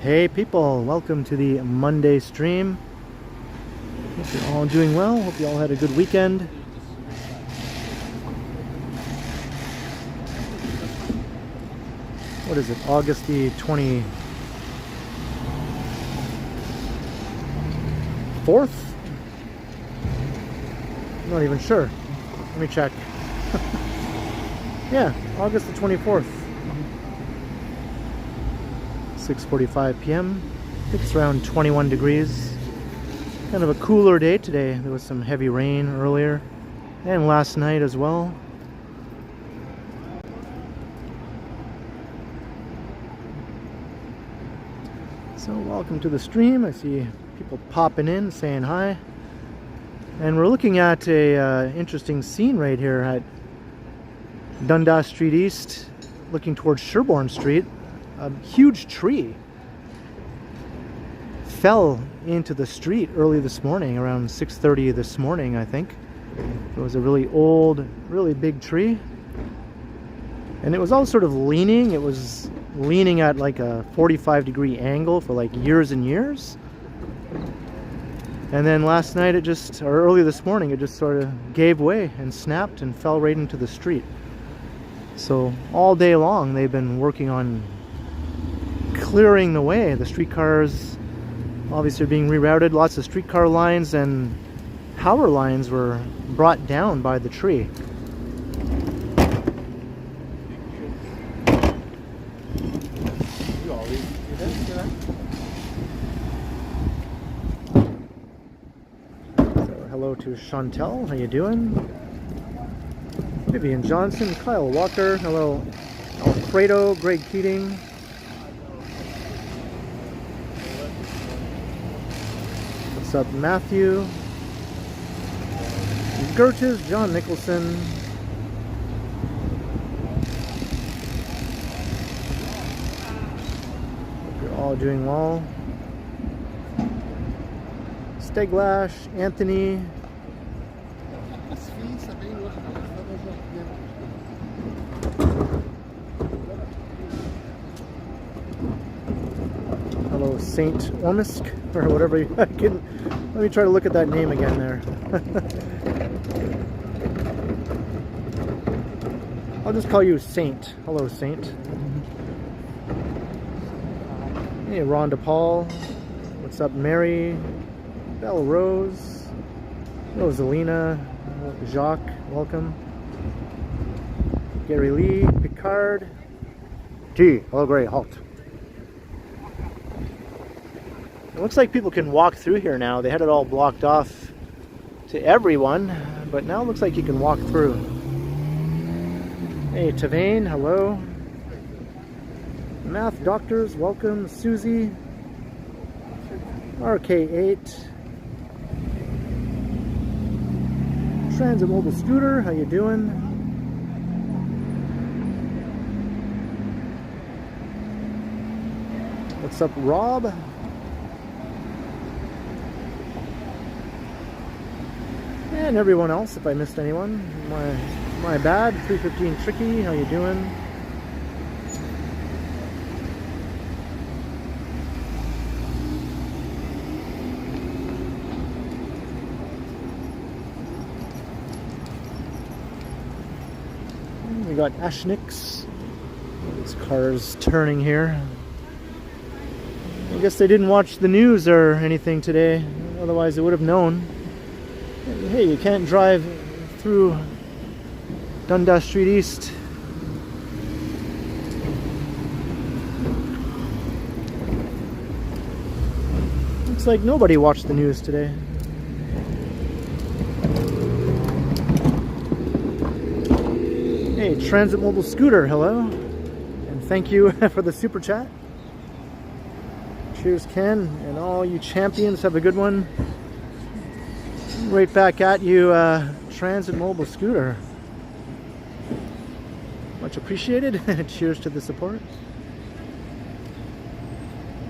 Hey people, welcome to the Monday stream. Hope you're all doing well. Hope you all had a good weekend. What is it? August the 24th? I'm not even sure. Let me check. Yeah, August the 24th. 6:45 p.m. I think it's around 21 degrees. Kind of a cooler day today. There was some heavy rain earlier and last night as well. So welcome to the stream. I see people popping in, saying hi. And we're looking at a interesting scene right here at Dundas Street East, looking towards Sherbourne Street. A huge tree fell into the street early this morning, around 6:30 this morning, I think. It was a really old, really big tree. And it was all sort of leaning. It was leaning at like a 45-degree angle for like years and years. And then last night or early this morning, it just sort of gave way and snapped and fell right into the street. So all day long, they've been working on clearing the way. The streetcars obviously are being rerouted. Lots of streetcar lines and power lines were brought down by the tree. So hello to Chantel, how you doing? Vivian Johnson, Kyle Walker, hello Alfredo, Greg Keating. What's up, Matthew? Gertis, John Nicholson. Hope you're all doing well. Steglash, Anthony. Hello, Saint Ormisk, or whatever you can. Let me try to look at that name again there. I'll just call you Saint. Hello, Saint. Hey, Rhonda Paul. What's up, Mary? Belle Rose. Rosalina. Jacques, welcome. Gary Lee. Picard. T. Hello, Gray. Halt. It looks like people can walk through here now. They had it all blocked off to everyone, but now it looks like you can walk through. Hey, Tavane, hello. Math Doctors, welcome. Susie. RK8. Transit Mobile Scooter, how you doing? What's up, Rob? And everyone else, if I missed anyone, my bad. 315 Tricky, how you doing? We got Ashnix. This car's turning here. I guess they didn't watch the news or anything today, otherwise they would have known. Hey, you can't drive through Dundas Street East. Looks like nobody watched the news today. Hey, Transit Mobile Scooter, hello. And thank you for the super chat. Cheers, Ken, and all you champions, have a good one. Right back at you, Transit Mobile Scooter. Much appreciated. Cheers to the support.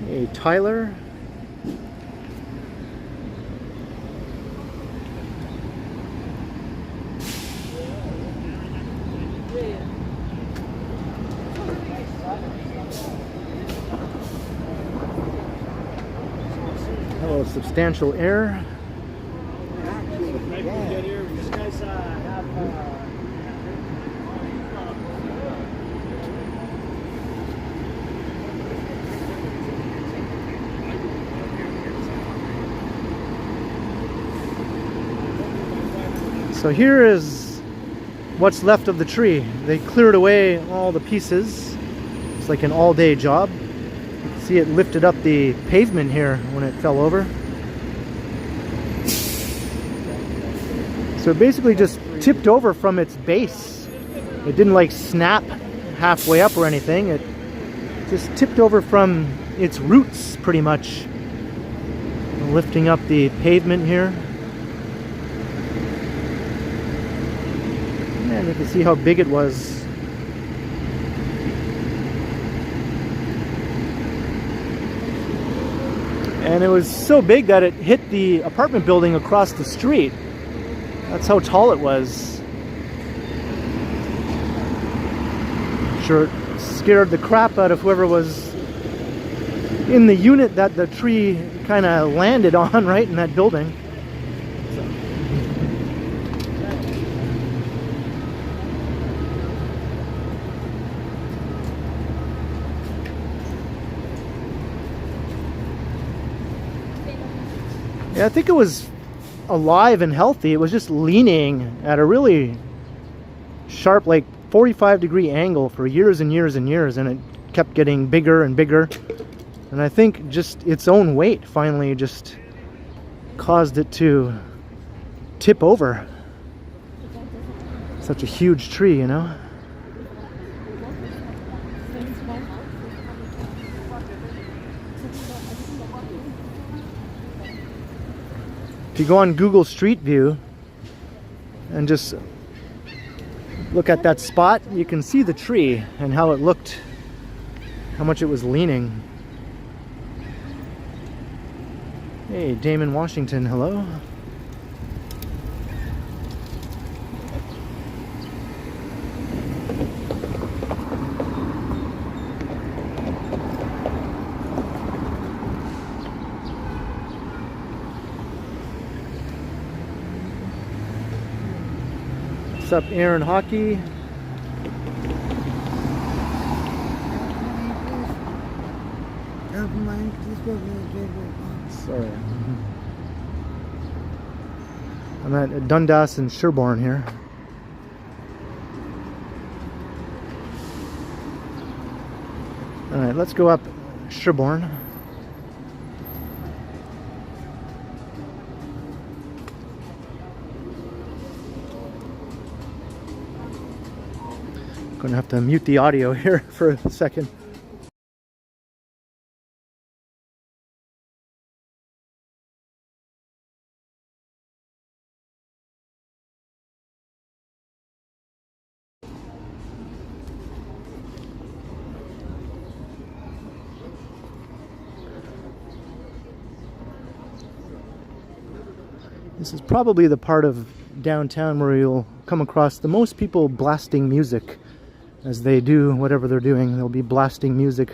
Hey, Tyler. Oh, substantial air. So here is what's left of the tree. They cleared away all the pieces. It's like an all-day job. See, it lifted up the pavement here when it fell over. So it basically just tipped over from its base. It didn't like snap halfway up or anything. It just tipped over from its roots pretty much. Lifting up the pavement here. And you can see how big it was. And it was so big that it hit the apartment building across the street. That's how tall it was. I'm sure it scared the crap out of whoever was in the unit that the tree kind of landed on, right in that building. Yeah, I think it was alive and healthy. It was just leaning at a really sharp, like 45-degree angle for years and years and years, and it kept getting bigger and bigger. And I think just its own weight finally just caused it to tip over. Such a huge tree, you know? If you go on Google Street View and just look at that spot, you can see the tree and how it looked, how much it was leaning. Hey, Damon Washington, hello. What's up, Aaron Hockey? Sorry. I'm at Dundas and Sherborne here. Alright, let's go up Sherborne. Gonna have to mute the audio here for a second. This is probably the part of downtown where you'll come across the most people blasting music as they do whatever they're doing. They'll be blasting music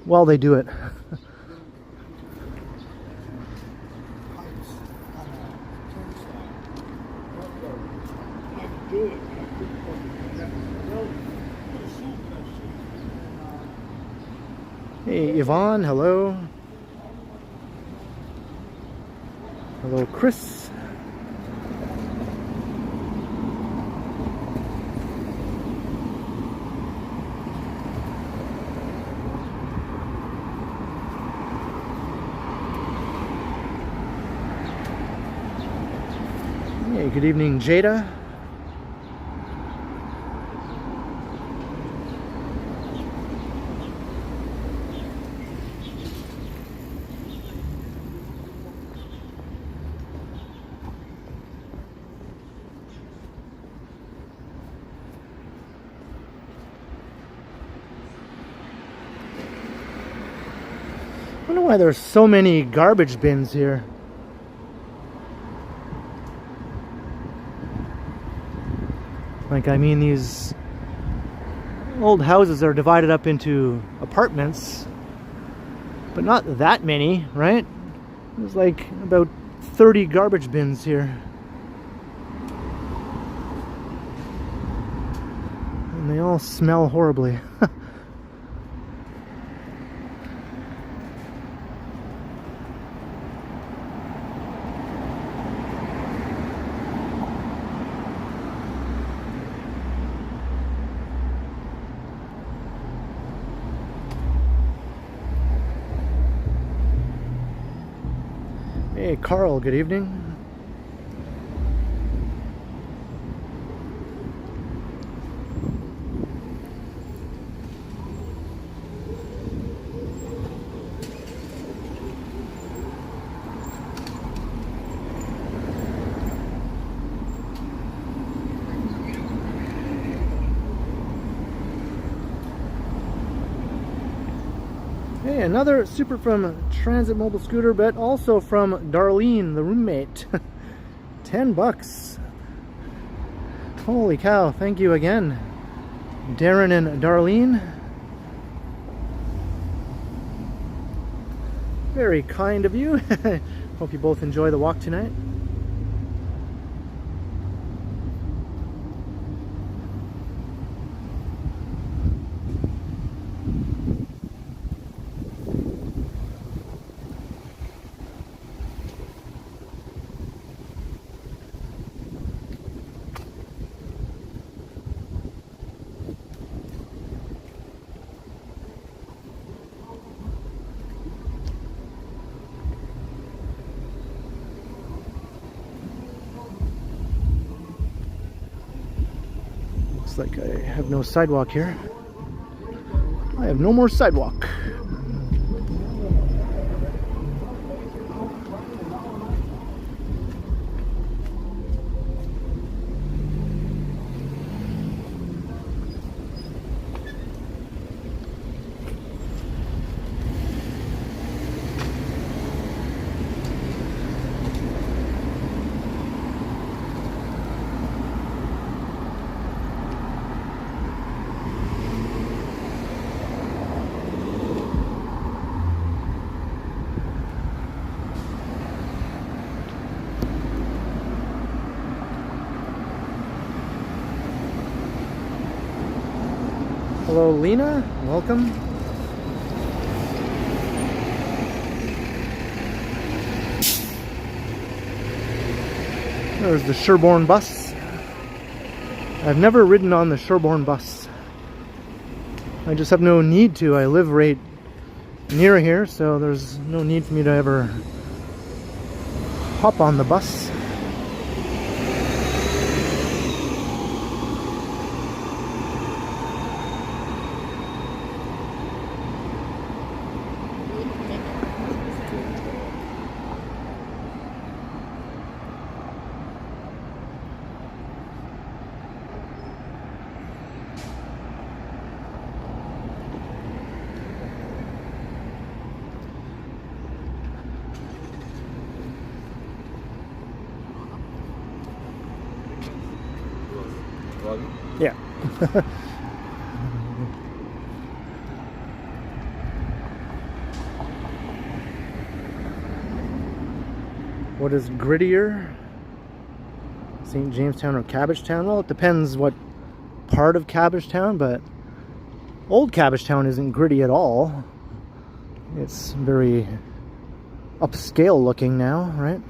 while they do it. Hey, Yvonne, hello. Hello, Chris. Hey, good evening, Jada. I wonder why there's so many garbage bins here. Like, I mean, these old houses are divided up into apartments, but not that many, right? There's like about 30 garbage bins here. And they all smell horribly. Hey Carl, good evening. Hey, another super from Transit Mobile Scooter, but also from Darlene, the roommate. $10. Holy cow, thank you again, Darren and Darlene. Very kind of you. Hope you both enjoy the walk tonight. Looks like I have no sidewalk here. I have no more sidewalk. Hello, Lena. Welcome. There's the Sherborne bus. I've never ridden on the Sherborne bus. I just have no need to. I live right near here, so there's no need for me to ever hop on the bus. Yeah. What is grittier? St. Jamestown or Cabbagetown? Well, it depends what part of Cabbagetown, but old Cabbagetown isn't gritty at all. It's very upscale looking now, right?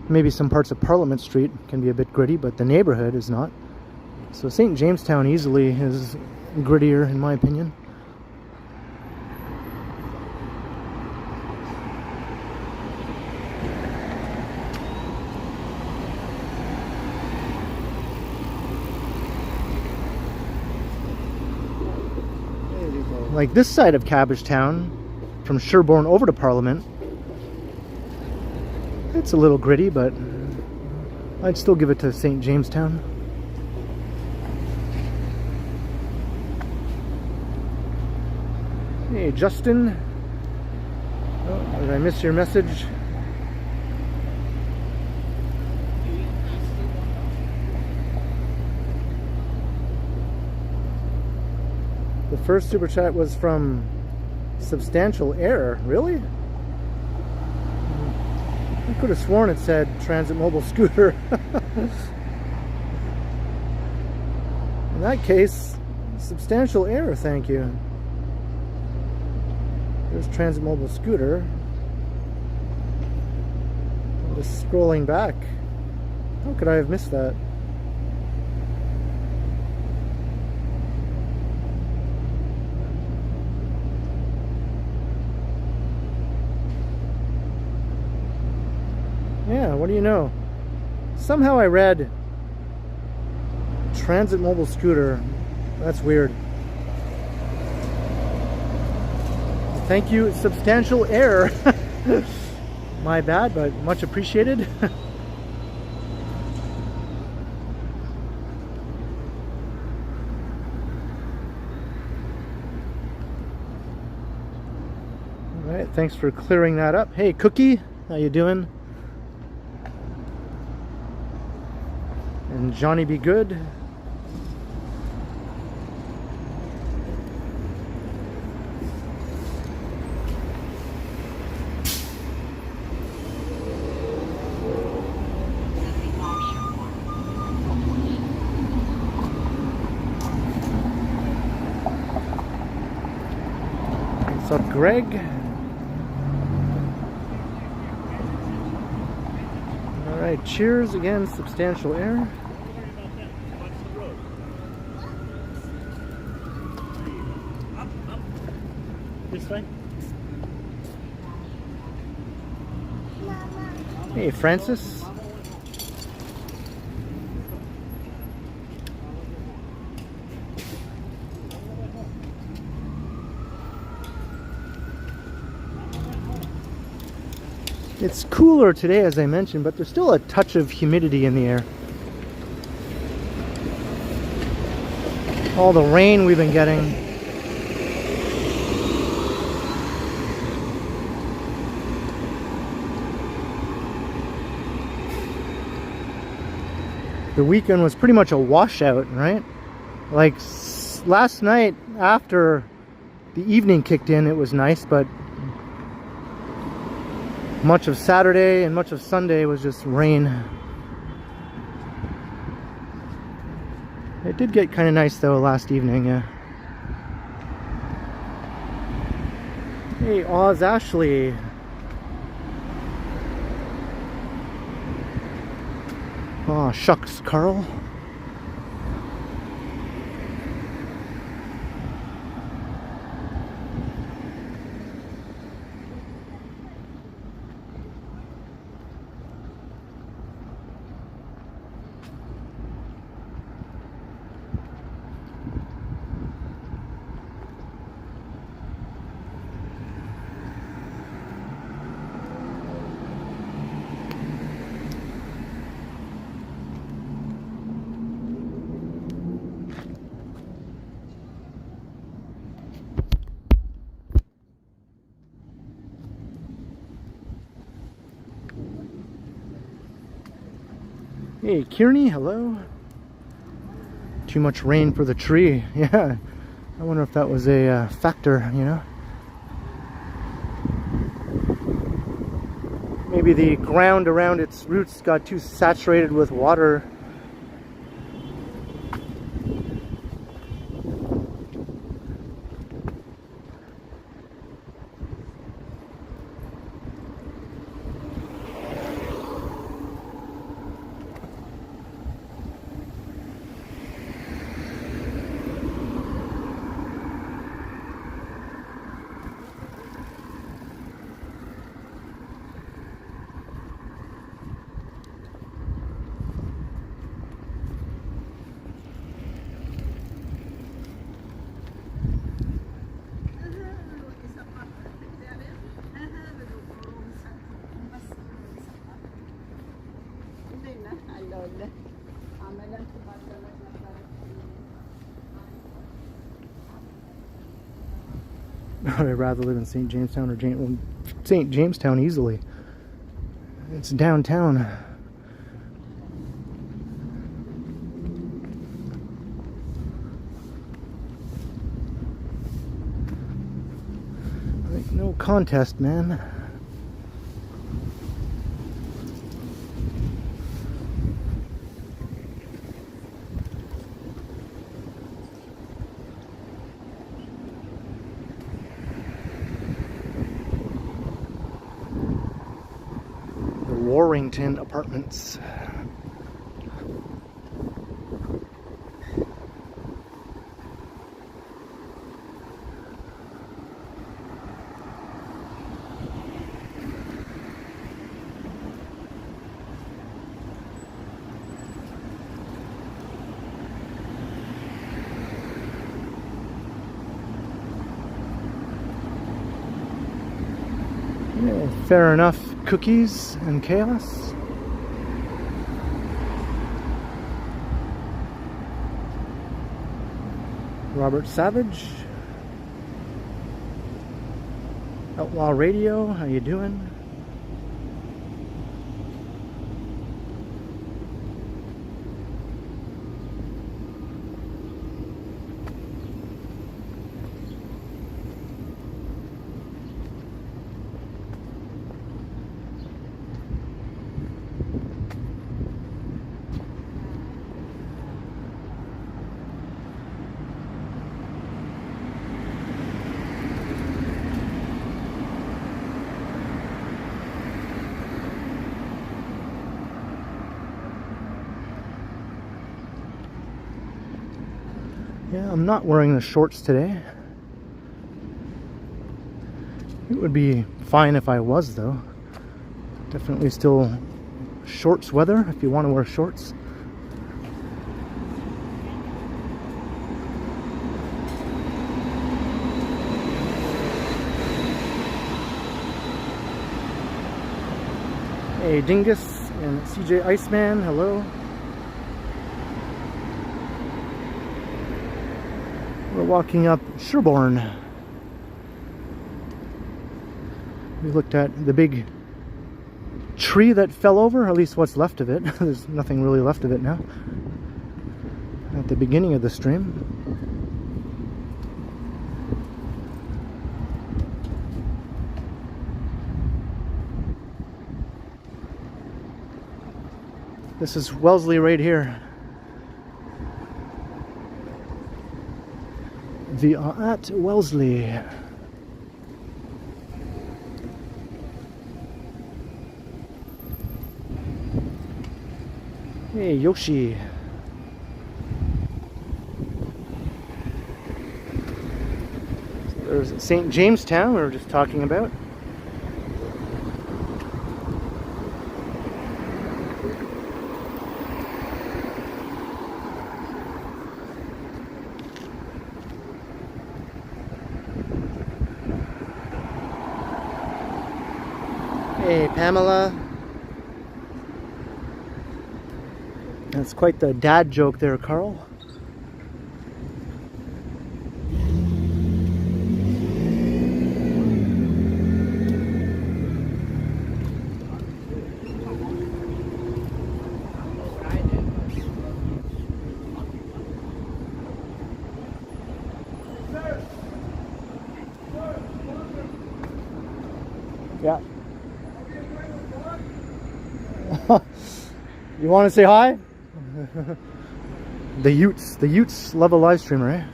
Maybe some parts of Parliament Street can be a bit gritty, but the neighborhood is not. So St. Jamestown easily is grittier in my opinion. Like this side of Cabbagetown, from Sherborne over to Parliament, it's a little gritty, but I'd still give it to St. Jamestown. Hey Justin, oh, did I miss your message? The first super chat was from Substantial Error. Really? I could have sworn it said Transit Mobile Scooter. In that case, substantial error, thank you. There's Transit Mobile Scooter. I'm just scrolling back. How could I have missed that? Yeah, what do you know? Somehow I read Transit Mobile Scooter. That's weird. Thank you, substantial error. My bad, but much appreciated. Alright, thanks for clearing that up. Hey Cookie, how you doing? And Johnny Be Good. What's up, Greg? Alright, cheers again, substantial error. This way. Hey, Francis. It's cooler today, as I mentioned, but there's still a touch of humidity in the air. All the rain we've been getting. The weekend was pretty much a washout, right? Like last night after the evening kicked in, it was nice, but much of Saturday and much of Sunday was just rain. It did get kind of nice though last evening, yeah. Hey, Oz Ashley. Oh, shucks, Carl. Hey, Kearney, hello. Too much rain for the tree. Yeah, I wonder if that was a factor, you know. Maybe the ground around its roots got too saturated with water. I'd rather live in St. Jamestown or St. Jamestown easily. It's downtown. Like no contest, man. Warrington Apartments. Fair enough. Cookies and chaos. Robert Savage. Outlaw Radio, how you doing? Yeah, I'm not wearing the shorts today. It would be fine if I was, though. Definitely still shorts weather if you want to wear shorts. Hey, Dingus and CJ Iceman, hello. We're walking up Sherborne. We looked at the big tree that fell over, or at least what's left of it. There's nothing really left of it now. At the beginning of the stream. This is Wellesley right here. We are at Wellesley. Hey, Yoshi. There's St. Jamestown we were just talking about. Hey, Pamela. That's quite the dad joke there, Carl. Yeah. You want to say hi? The Utes love a live streamer, eh?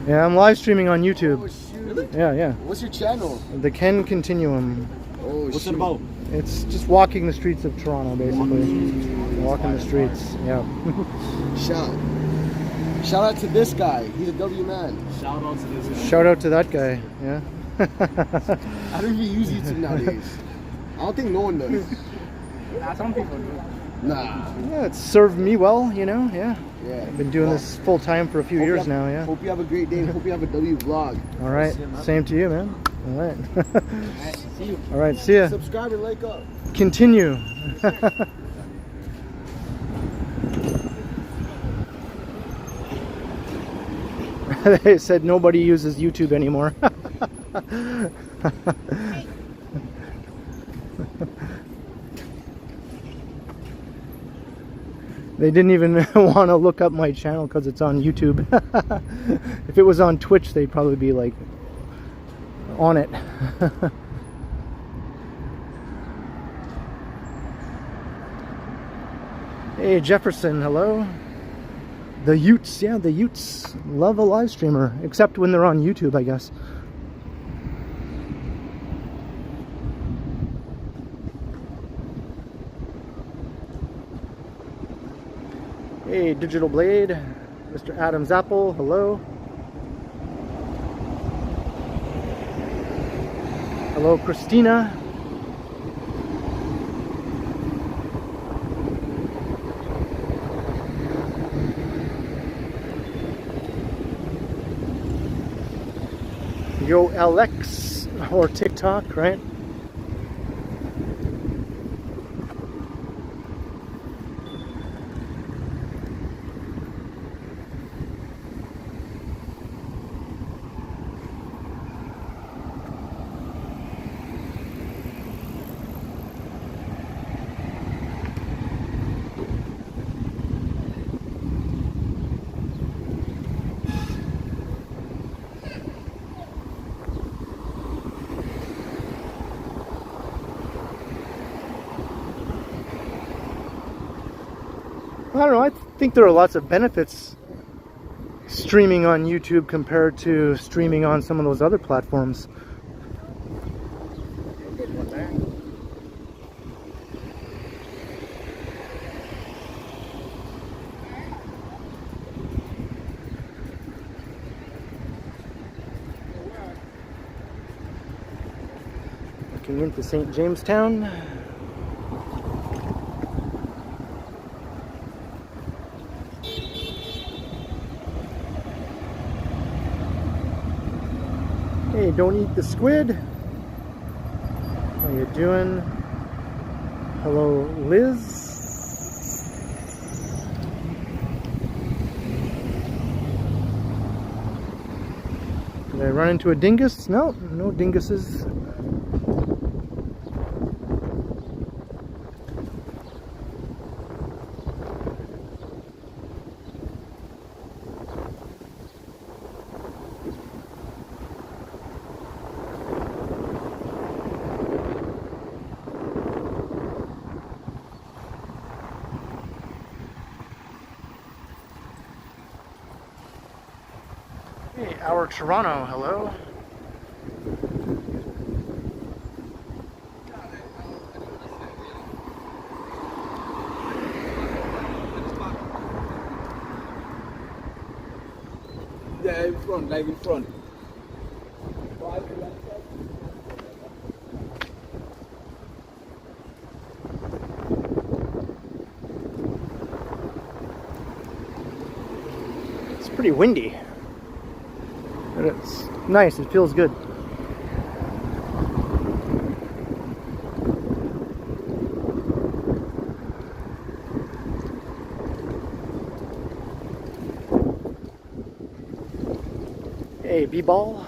Yeah, I'm live streaming on YouTube. Oh, shoot. Really? Yeah. What's your channel? The Ken Continuum. Oh, what's it about? It's just walking the streets of Toronto, basically. Walking the streets, yeah. Shout out to this guy. He's a W man. Shout out to this guy. Shout out to that guy, yeah. I don't even use YouTube nowadays. I don't think no one does. Nah, some people do. Nah. Yeah, it's served me well, you know, yeah. Yeah. I've been doing this full time for a few years now, yeah. Hope you have a great day. Hope you have a W vlog. All right, same to you, man. All right. Alright, see you. All right, see ya. Subscribe and like up. Continue. They said nobody uses YouTube anymore. They didn't even want to look up my channel because it's on YouTube. If it was on Twitch, they'd probably be like on it. Hey, Jefferson, hello. The Utes, yeah, the Utes love a live streamer, except when they're on YouTube, I guess. Hey, Digital Blade, Mr. Adam's Apple, hello. Hello, Christina. Yo, LX, or TikTok, right? I don't know, I think there are lots of benefits streaming on YouTube compared to streaming on some of those other platforms. Looking into St. Jamestown. Hey, don't eat the squid. How you doing? Hello, Liz. Did I run into a dingus? No, no dinguses. Hey, our Toronto, hello. Yeah, in front, like in front. It's pretty windy. But it's nice, it feels good. Hey, B-ball.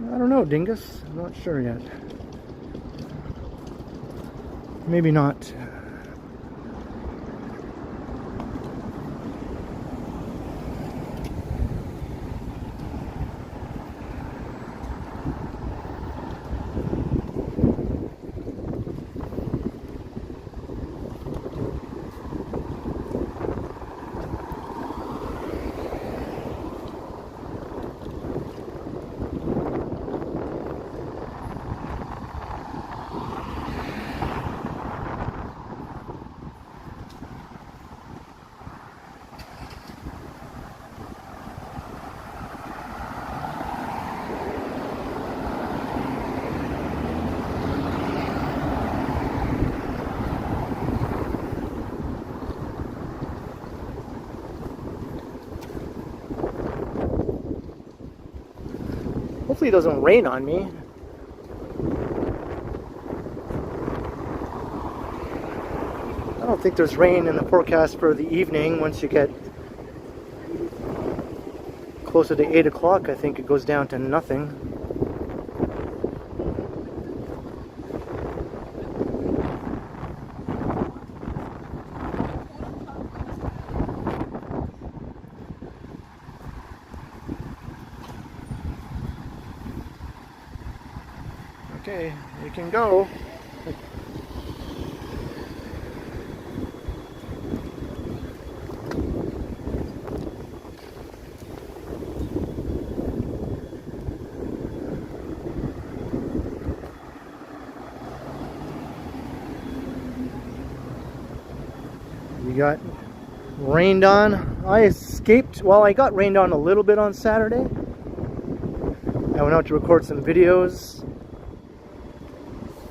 I don't know, dingus. I'm not sure yet. Maybe not. Hopefully it doesn't rain on me. think there's rain in the forecast for the evening. Once you get closer to 8 o'clock, I think it goes down to nothing. Okay, you can go. We got rained on. I escaped. Well, I got rained on a little bit on Saturday. I went out to record some videos.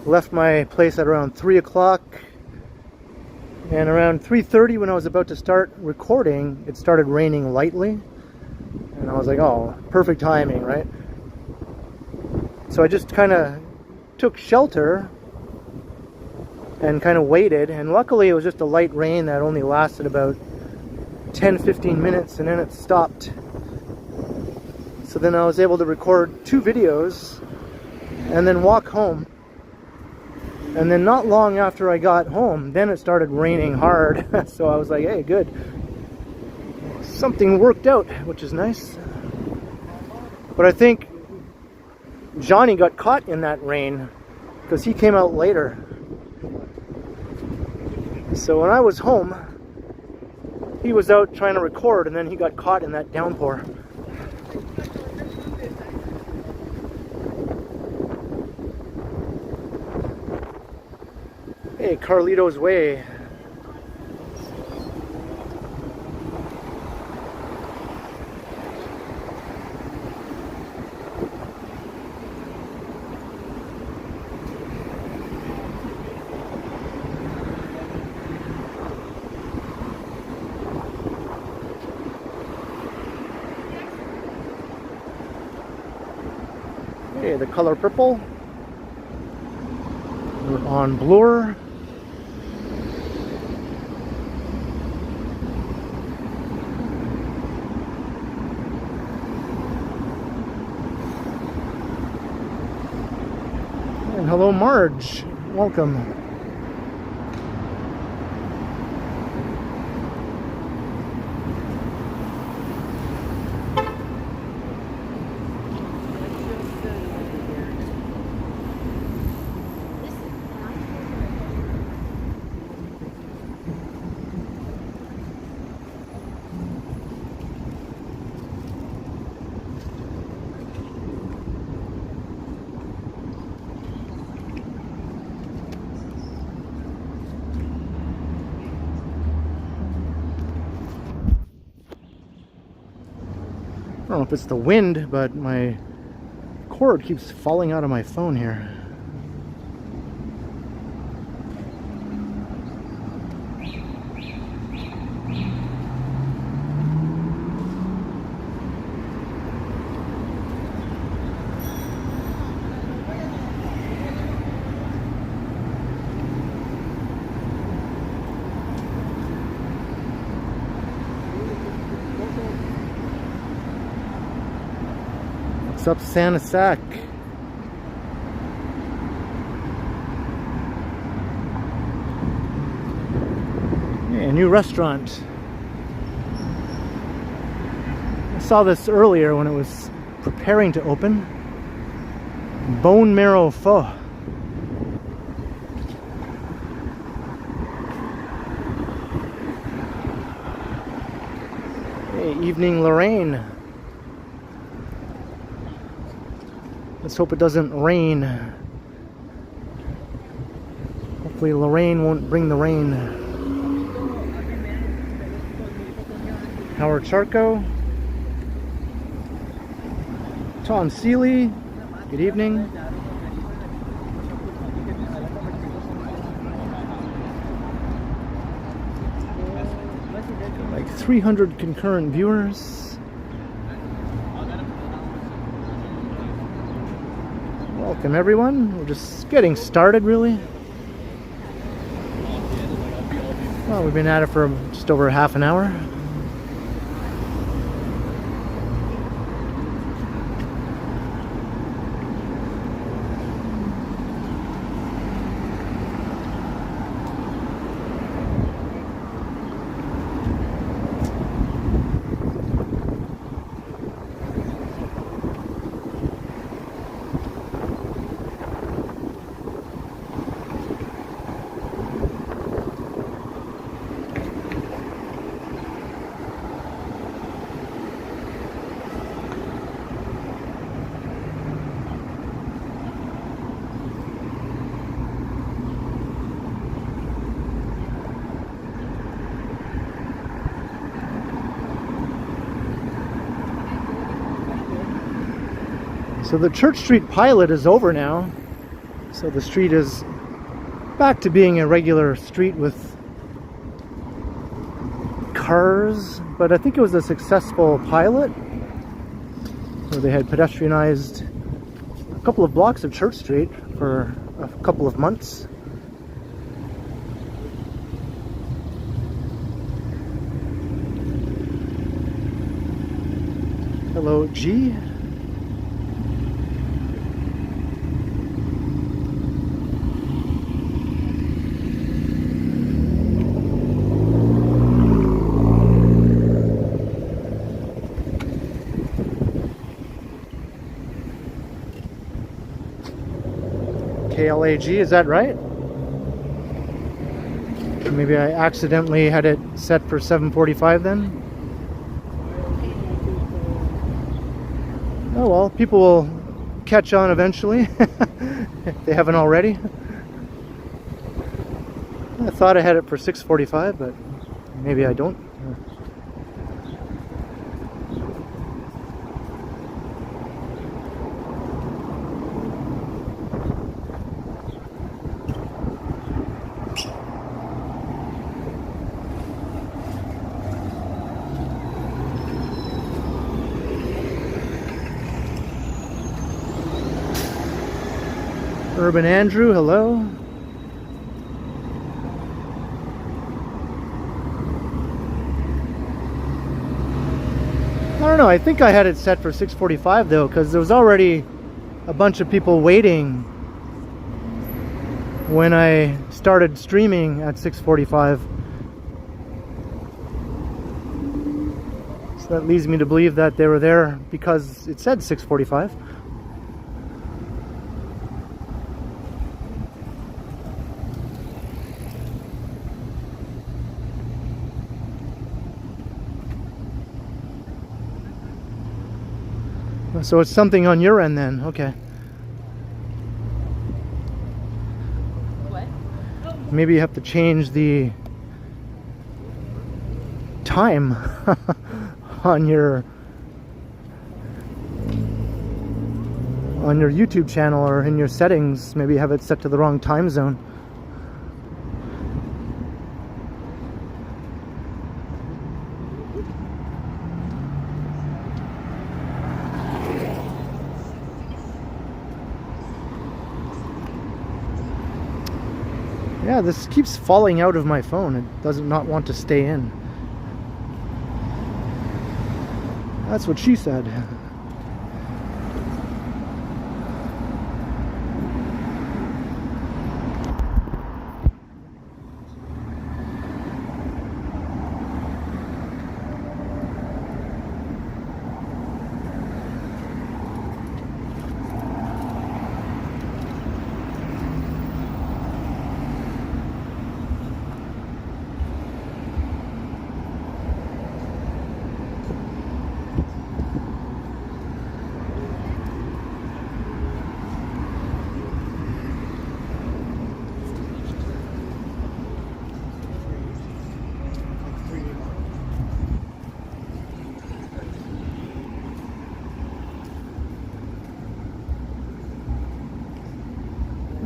Left my place at around 3 o'clock, and around 3:30 when I was about to start recording, it started raining lightly, and I was like, oh, perfect timing, right? So I just kind of took shelter and kind of waited, and luckily it was just a light rain that only lasted about 10-15 minutes, and then it stopped. So then I was able to record 2 videos and then walk home. And then not long after I got home, then it started raining hard. So I was like, hey, good. Something worked out, which is nice. But I think Johnny got caught in that rain because he came out later. So when I was home, he was out trying to record, and then he got caught in that downpour. Hey, Carlito's Way. Hey, the color purple. We're on Bloor. And hello, Marge. Welcome. I don't know if it's the wind, but my cord keeps falling out of my phone here. What's up, Sanisac? Hey, a new restaurant. I saw this earlier when it was preparing to open. Bone marrow pho. Hey, evening Lorraine. Let's hope it doesn't rain. Hopefully Lorraine won't bring the rain. Howard Charco. Tom Seeley. Good evening. Like 300 concurrent viewers. Welcome everyone. We're just getting started, really. Well, we've been at it for just over half an hour. So the Church Street pilot is over now. So the street is back to being a regular street with cars, but I think it was a successful pilot where they had pedestrianized a couple of blocks of Church Street for a couple of months. Hello, G. KLAG, is that right? Maybe I accidentally had it set for 7:45 then? Oh well, people will catch on eventually if they haven't already. I thought I had it for 6:45, but maybe I don't. Urban Andrew, hello. I don't know, I think I had it set for 6:45 though, because there was already a bunch of people waiting when I started streaming at 6:45. So that leads me to believe that they were there because it said 6:45. So it's something on your end then, okay. What? Maybe you have to change the time on your YouTube channel or in your settings. Maybe you have it set to the wrong time zone. Yeah, this keeps falling out of my phone. It does not want to stay in. That's what she said.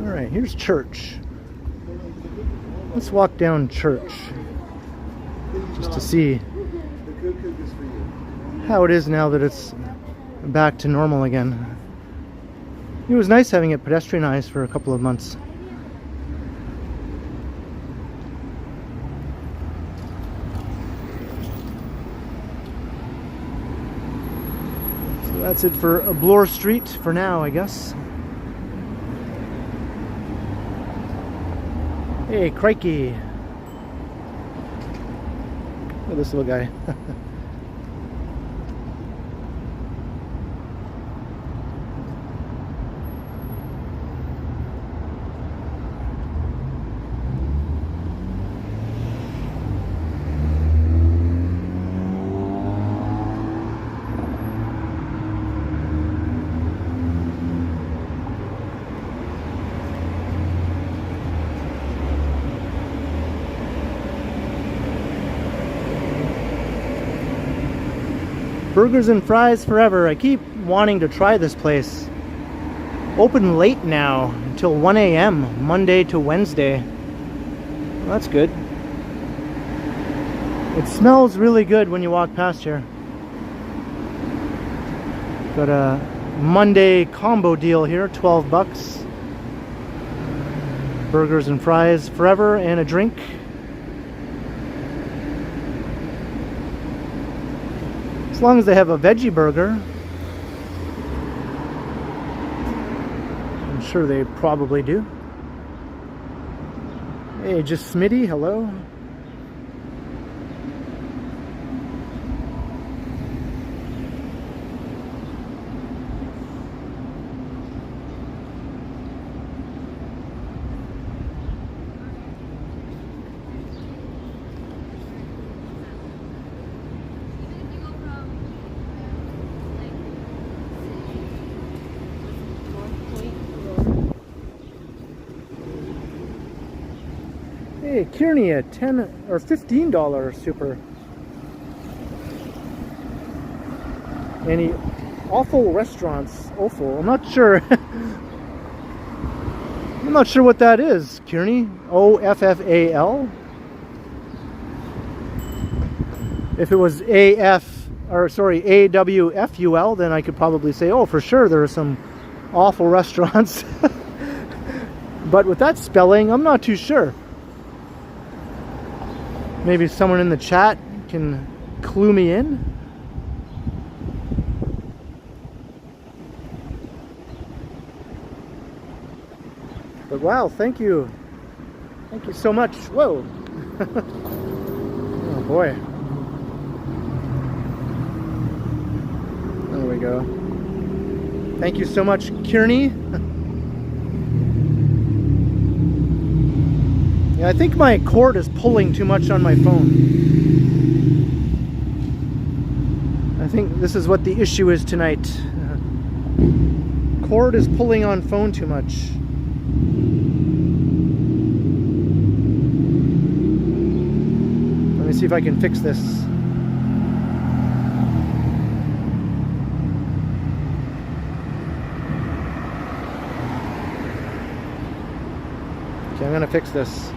Alright, here's Church. Let's walk down Church just to see how it is now that it's back to normal again. It was nice having it pedestrianized for a couple of months. That's it for Bloor Street for now, I guess. Hey, crikey. Look at this little guy. Burgers and fries forever. I keep wanting to try this place. Open late now until 1 a.m. Monday to Wednesday. Well, that's good. It smells really good when you walk past here. Got a Monday combo deal here, 12 bucks. Burgers and fries forever and a drink. As long as they have a veggie burger. I'm sure they probably do. Hey, just Smitty, hello. Hey, Kearney, a $10 or $15 super. Any awful restaurants? Awful. I'm not sure. I'm not sure what that is. Kearney, OFFAL. If it was AWFUL, then I could probably say, oh, for sure there are some awful restaurants. But with that spelling, I'm not too sure. Maybe someone in the chat can clue me in. But wow, thank you. Thank you so much. Whoa. Oh boy. There we go. Thank you so much, Kearney. Yeah, I think my cord is pulling too much on my phone. I think this is what the issue is tonight. Cord is pulling on phone too much. Let me see if I can fix this. Okay, I'm gonna fix this.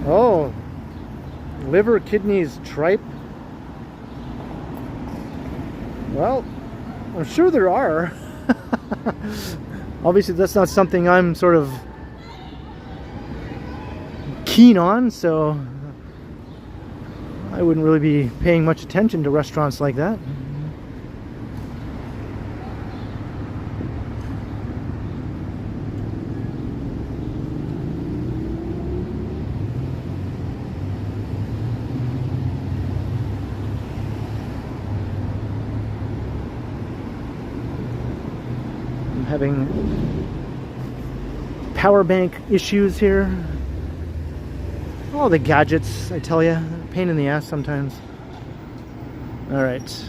Oh, liver, kidneys, tripe. Well, I'm sure there are. Obviously, that's not something I'm sort of keen on, so I wouldn't really be paying much attention to restaurants like that. Having power bank issues here. All the gadgets, I tell you, pain in the ass sometimes. All right.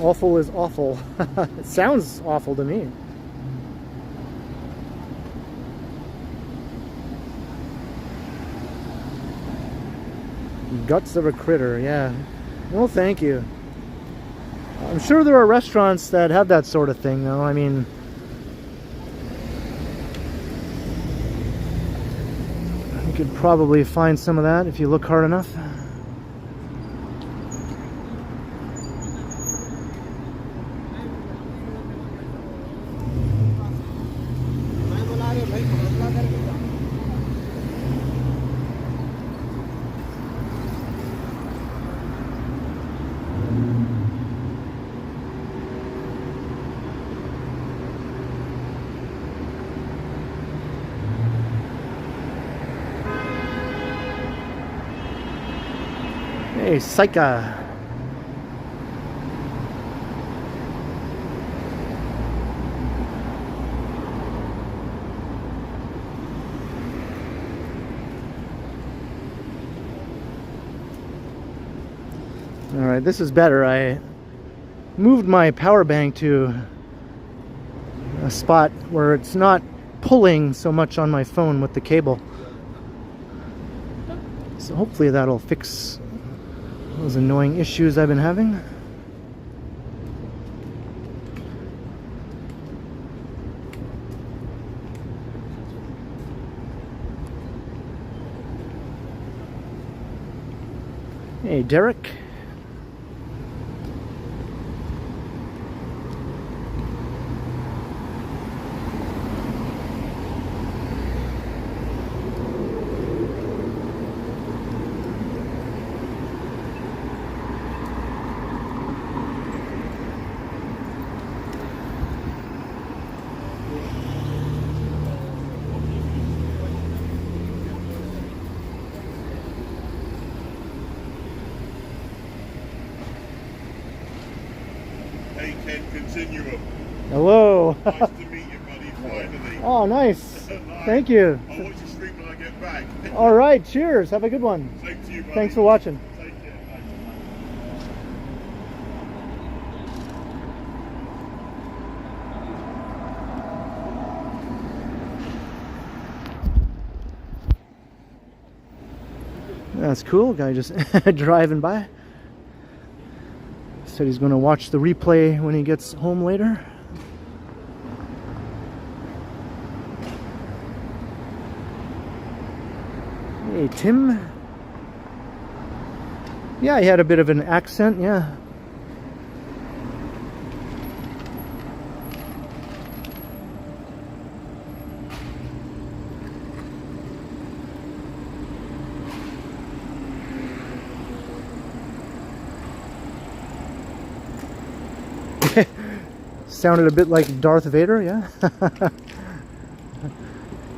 Awful is awful. It sounds awful to me. Guts of a critter, yeah. No, thank you. I'm sure there are restaurants that have that sort of thing, though. I mean, you could probably find some of that if you look hard enough. Hey, Psycha. Alright, this is better. I moved my power bank to a spot where it's not pulling so much on my phone with the cable. So hopefully that'll fix those annoying issues I've been having. Hey, Derek. Hey, Ken Continuum. Hello. Nice to meet you, buddy, finally. Oh, nice. Nice. Thank you. I'll watch your stream when I get back. All right, cheers. Have a good one. Same to you, buddy. Thanks for watching. Take care. Bye. That's cool. Guy just driving by. Said he's going to watch the replay when he gets home later. Hey, Tim. Yeah, he had a bit of an accent, yeah. Sounded a bit like Darth Vader, yeah.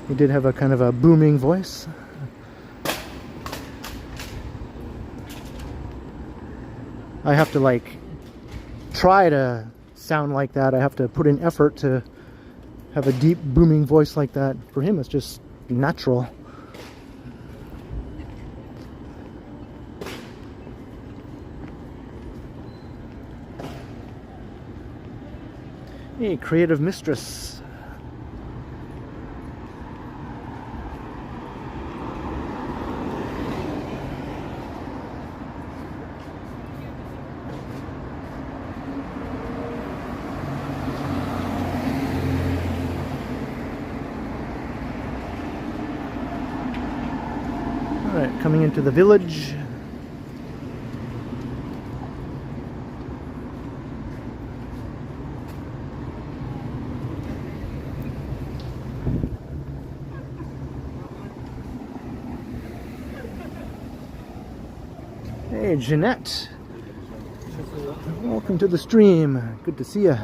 He did have a kind of a booming voice. I have to like try to sound like that. I have to put in effort to have a deep booming voice like that. For him it's just natural. Hey, creative mistress. All right, coming into the village. Hey, Jeanette. Welcome to the stream. Good to see you.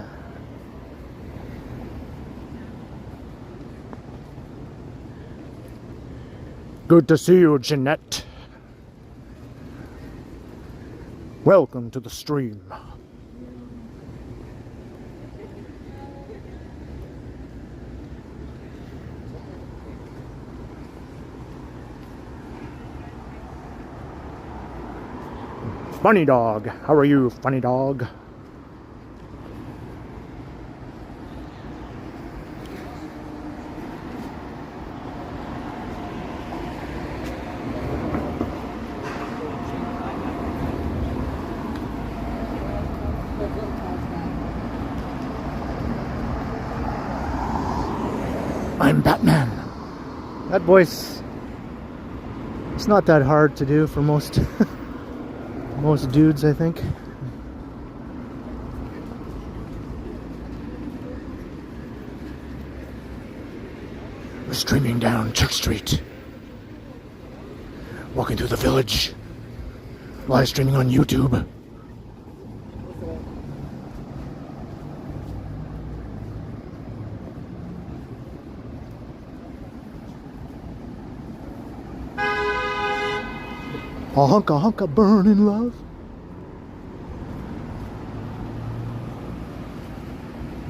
Good to see you, Jeanette. Welcome to the stream. Funny dog. How are you, funny dog? That voice, it's not that hard to do for most most dudes, I think. We're streaming down Church Street, walking through the village, live streaming on YouTube. A hunka burning love.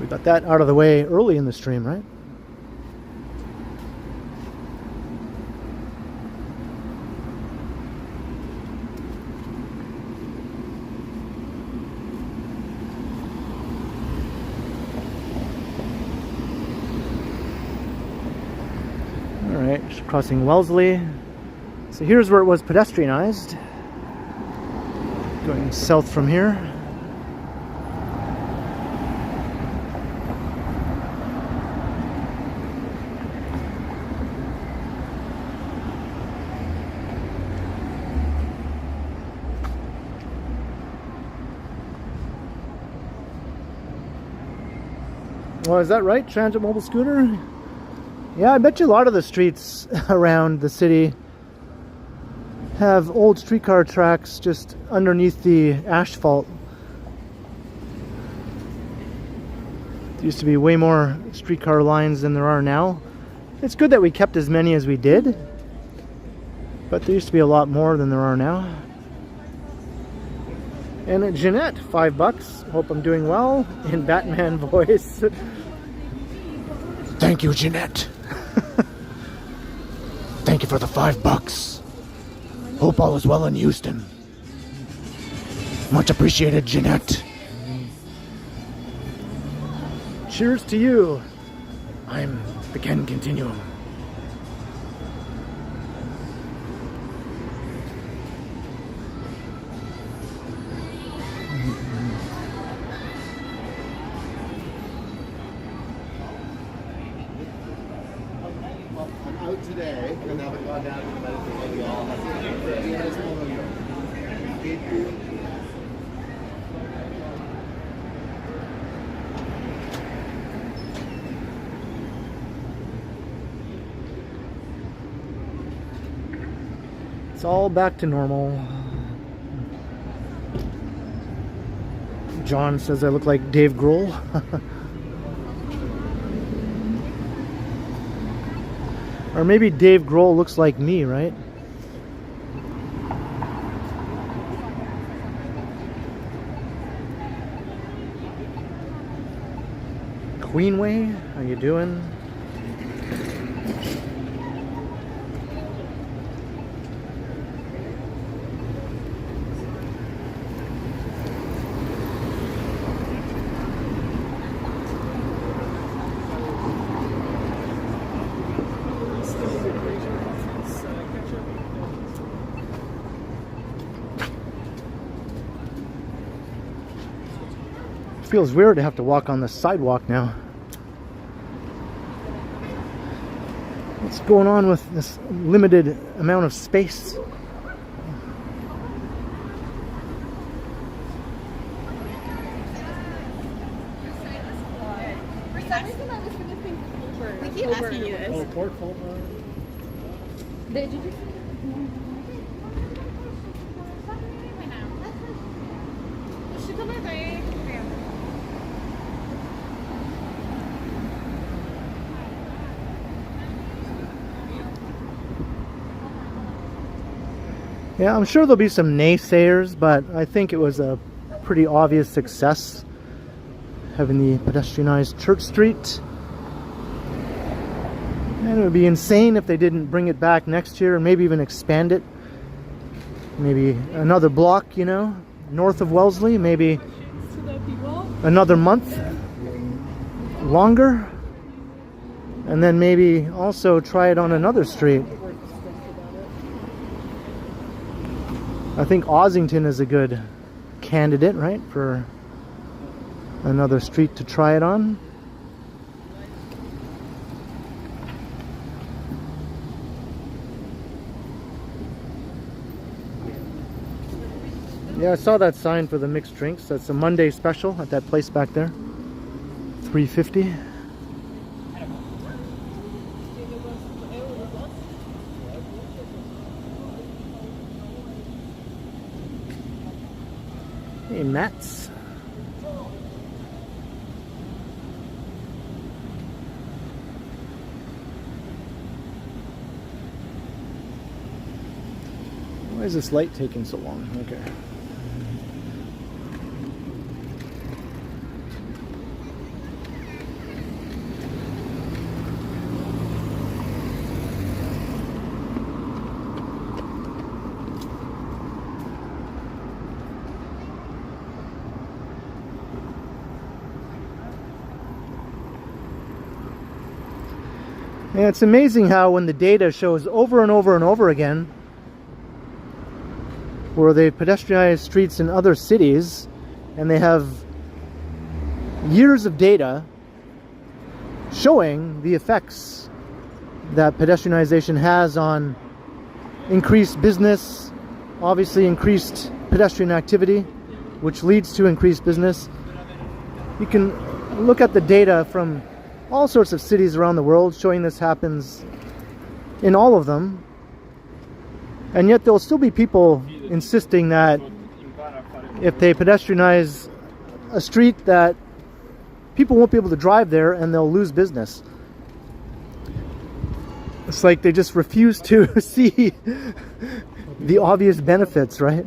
We got that out of the way early in the stream, right? Alright, just crossing Wellesley. So here's where it was pedestrianized. Going south from here. Well, is that right? Transit mobile scooter? Yeah, I bet you a lot of the streets around the city have old streetcar tracks just underneath the asphalt. There used to be way more streetcar lines than there are now. It's good that we kept as many as we did, but there used to be a lot more than there are now. And Jeanette, $5. Hope I'm doing well in Batman voice. Thank you, Jeanette. Thank you for the $5. Hope all is well in Houston. Much appreciated, Jeanette. Cheers to you. I'm the Ken Continuum. I'm out today, and I haven't gone down to the medicine like we all have. It's all back to normal. John says I look like Dave Grohl. Or maybe Dave Grohl looks like me, right? Queenway, how you doing? Feels weird to have to walk on the sidewalk now. What's going on with this limited amount of space? For some reason, I was gonna think over. We keep asking you this. Oh, portfolio. Did you just? Yeah, I'm sure there'll be some naysayers, but I think it was a pretty obvious success having the pedestrianized Church Street. And it would be insane if they didn't bring it back next year and maybe even expand it. Maybe another block, you know, north of Wellesley, maybe another month longer. And then maybe also try it on another street. I think Ossington is a good candidate, right, for another street to try it on. Yeah, I saw that sign for the mixed drinks. That's a Monday special at that place back there. $3.50. Hey, Mats. Why is this light taking so long? Okay. Yeah, it's amazing how when the data shows over and over and over again where they've pedestrianized streets in other cities and they have years of data showing the effects that pedestrianization has on increased business, obviously increased pedestrian activity, which leads to increased business. You can look at the data from all sorts of cities around the world showing this happens in all of them, and yet there'll still be people insisting that if they pedestrianize a street that people won't be able to drive there and they'll lose business. It's like they just refuse to see the obvious benefits, right?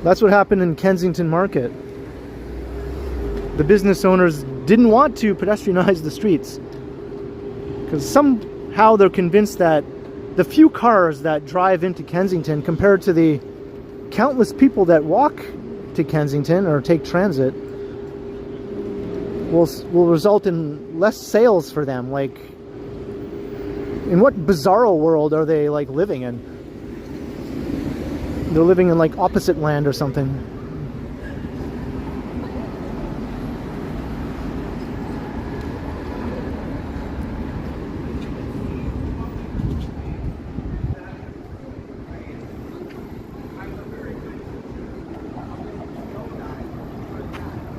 That's what happened in Kensington Market. The business owners didn't want to pedestrianize the streets because somehow they're convinced that the few cars that drive into Kensington compared to the countless people that walk to Kensington or take transit will result in less sales for them. Like, in what bizarro world are they like living in? They're living in like opposite land or something.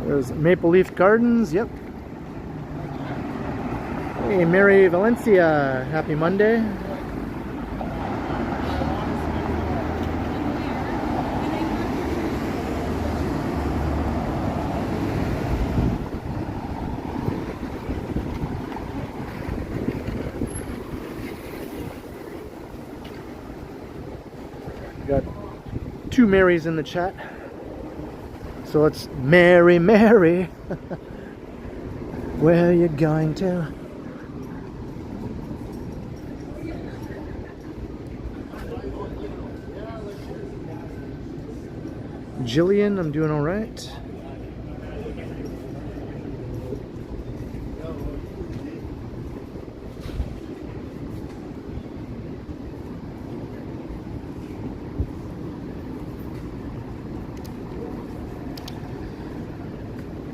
There's Maple Leaf Gardens, yep. Hey, Mary Valencia, happy Monday. Got two Marys in the chat. So it's Mary, Mary, where you going to? Jillian, I'm doing all right.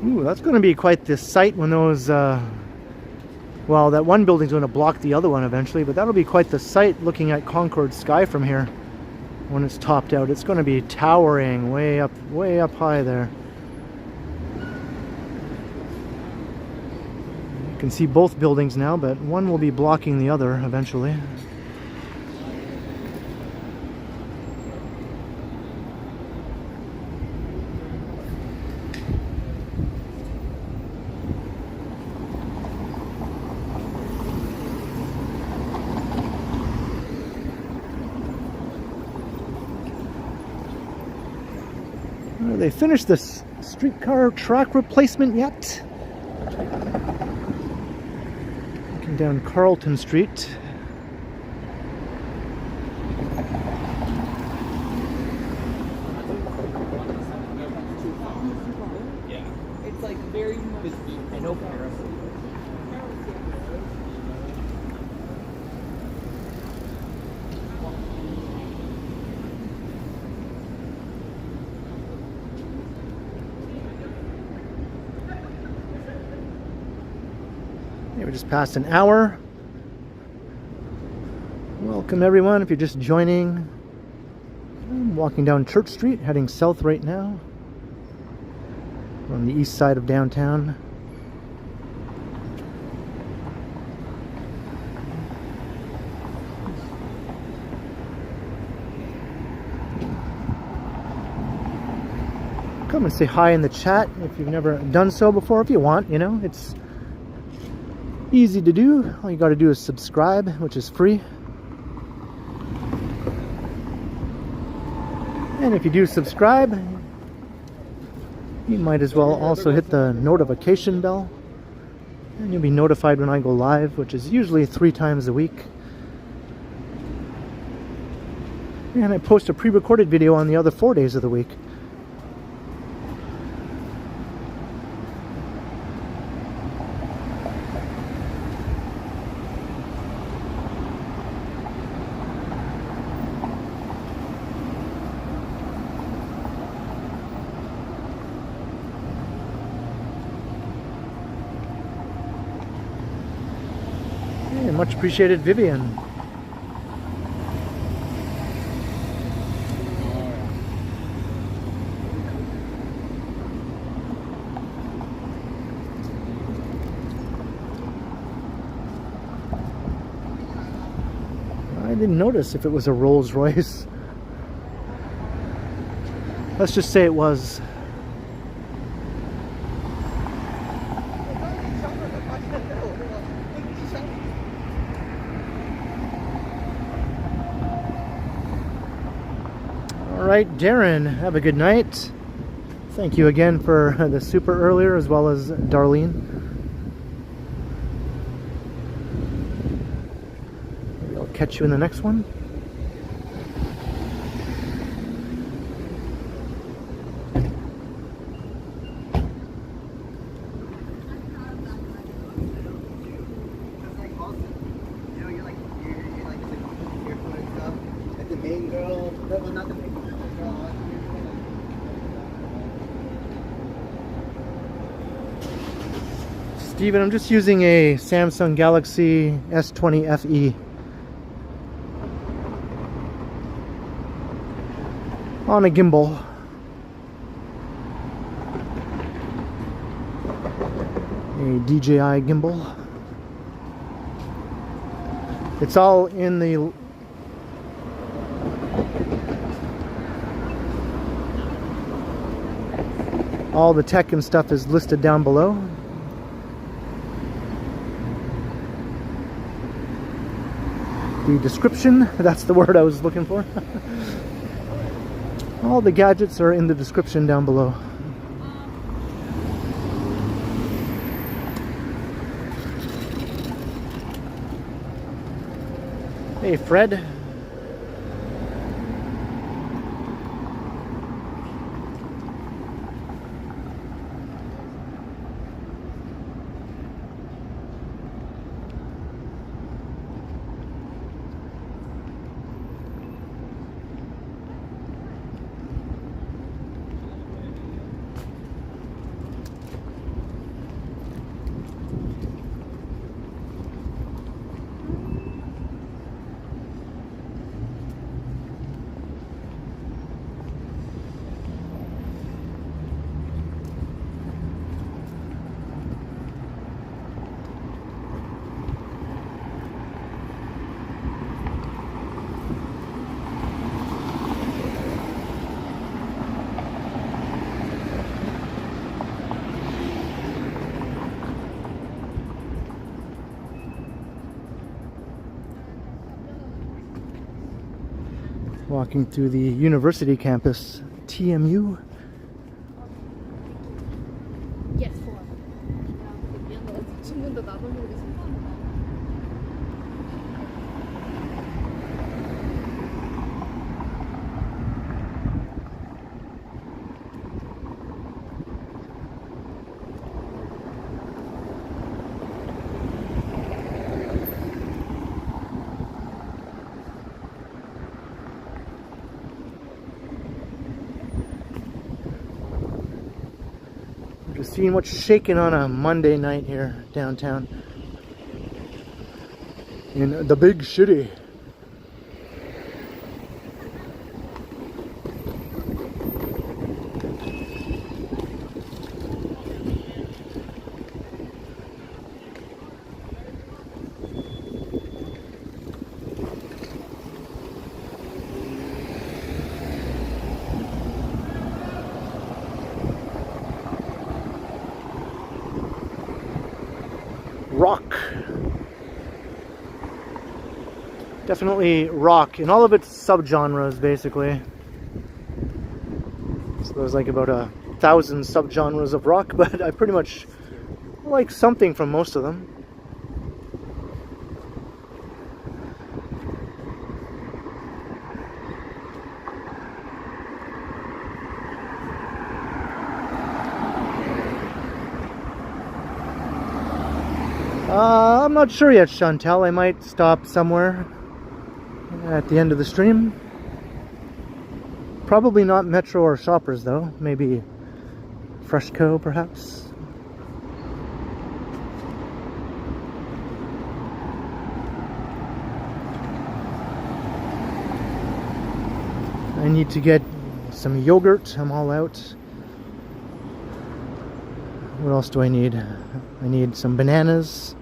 Ooh, that's going to be quite the sight when those, well, that one building's going to block the other one eventually, but that'll be quite the sight looking at Concord Sky from here when it's topped out. It's going to be towering way up high there. You can see both buildings now, but one will be blocking the other eventually. They finished this streetcar track replacement yet? Looking down Carlton Street. Yeah. It's like very much an open air. We just passed an hour. Welcome everyone if you're just joining. I'm walking down Church Street, heading south right now. We're on the east side of downtown. Come and say hi in the chat if you've never done so before. If you want, you know, it's easy to do. All you got to do is subscribe, which is free. And if you do subscribe, you might as well also hit the notification bell, and you'll be notified when I go live, which is usually 3 times a week. And I post a pre-recorded video on the other 4 days of the week. Much appreciated, Vivian. I didn't notice if it was a Rolls Royce. Let's just say it was. Alright, Darren, have a good night. Thank you again for the super earlier, as well as Darlene. Maybe I'll catch you in the next one. Steven, I'm just using a Samsung Galaxy S20 FE on a gimbal. A DJI gimbal. It's all in the all the tech and stuff is listed down below. The description, that's the word I was looking for. All the gadgets are in the description down below. Hey, Fred. Walking through the university campus, TMU. Yes, for. 죽는다 나도 모르겠어. Just seeing what's shaking on a Monday night here downtown in the big city. rock. Definitely rock in all of its subgenres, basically. So there's like about 1,000 subgenres of rock, but I pretty much like something from most of them. I'm not sure yet, Chantel. I might stop somewhere at the end of the stream. Probably not Metro or Shoppers, though. Maybe Freshco, perhaps. I need to get some yogurt. I'm all out. What else do I need? I need some bananas.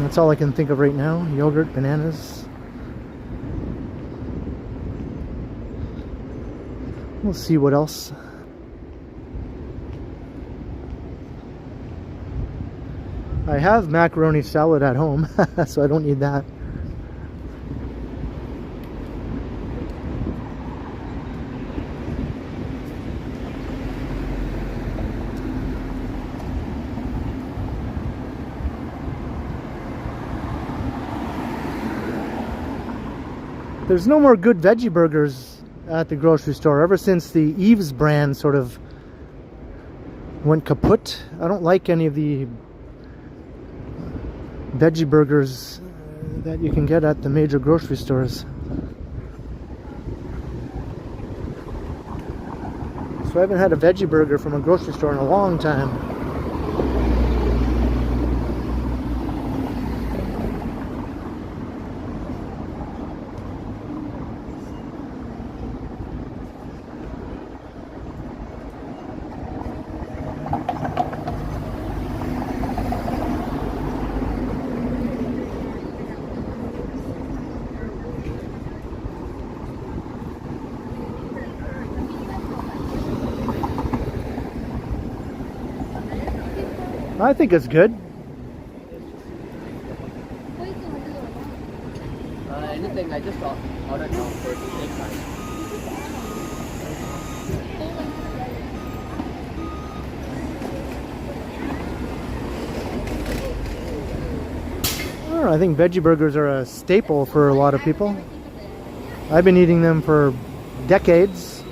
That's all I can think of right now. Yogurt, bananas. We'll see what else. I have macaroni salad at home, so I don't need that. There's no more good veggie burgers at the grocery store ever since the Eve's brand sort of went kaput. I don't like any of the veggie burgers that you can get at the major grocery stores. So I haven't had a veggie burger from a grocery store in a long time. I think it's good. Anything, I just ordered now for the same time. I don't know, I think veggie burgers are a staple for a lot of people. I've been eating them for decades.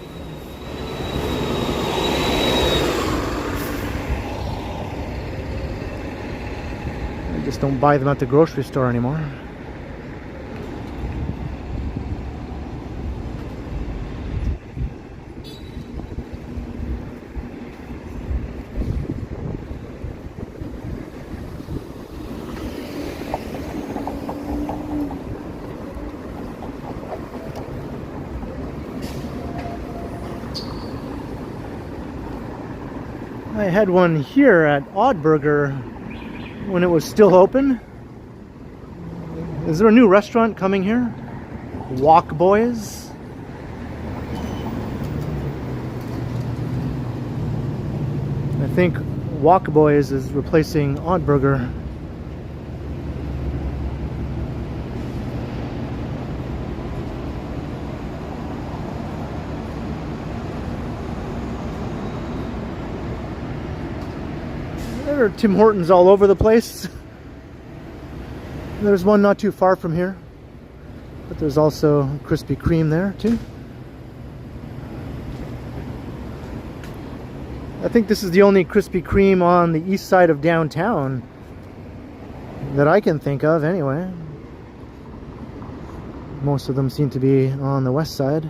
I just don't buy them at the grocery store anymore. I had one here at Odd Burger when it was still open. Is there a new restaurant coming here? Walk Boys? I think Walk Boys is replacing Odd Burger. There are Tim Hortons all over the place. There's one not too far from here, but there's also Krispy Kreme there too. I think this is the only Krispy Kreme on the east side of downtown that I can think of anyway. Most of them seem to be on the west side.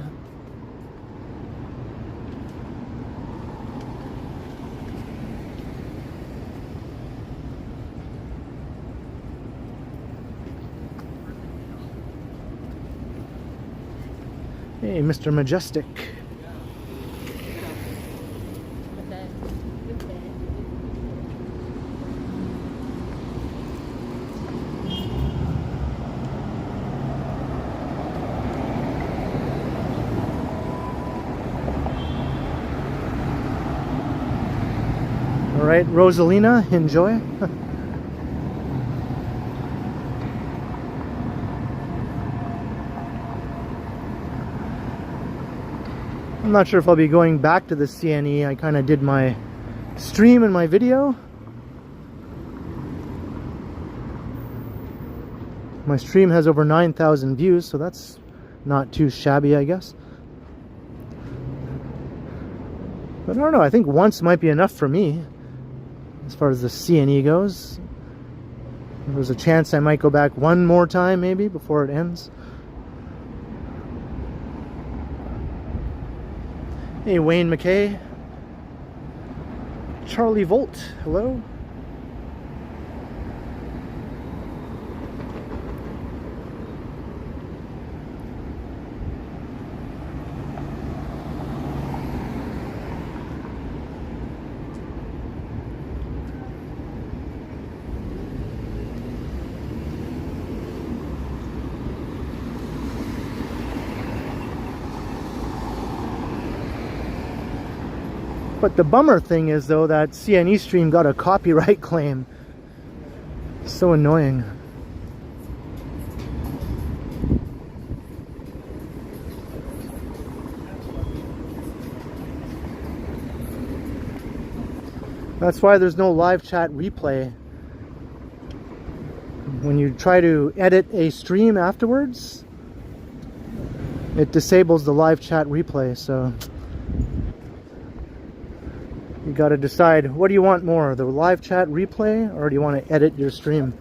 Hey, Mr. Majestic. right, Rosalina, enjoy. I'm not sure if I'll be going back to the CNE. I kind of did my stream and my video. My stream has over 9,000 views, so that's not too shabby, I guess. But I don't know, I think once might be enough for me as far as the CNE goes. There's a chance I might go back one more time maybe before it ends. Hey, Wayne McKay. Charlie Volt, hello. But the bummer thing is, though, that CNE stream got a copyright claim. So annoying. That's why there's no live chat replay. When you try to edit a stream afterwards, it disables the live chat replay, so you got to decide, what do you want more, the live chat replay, or do you want to edit your stream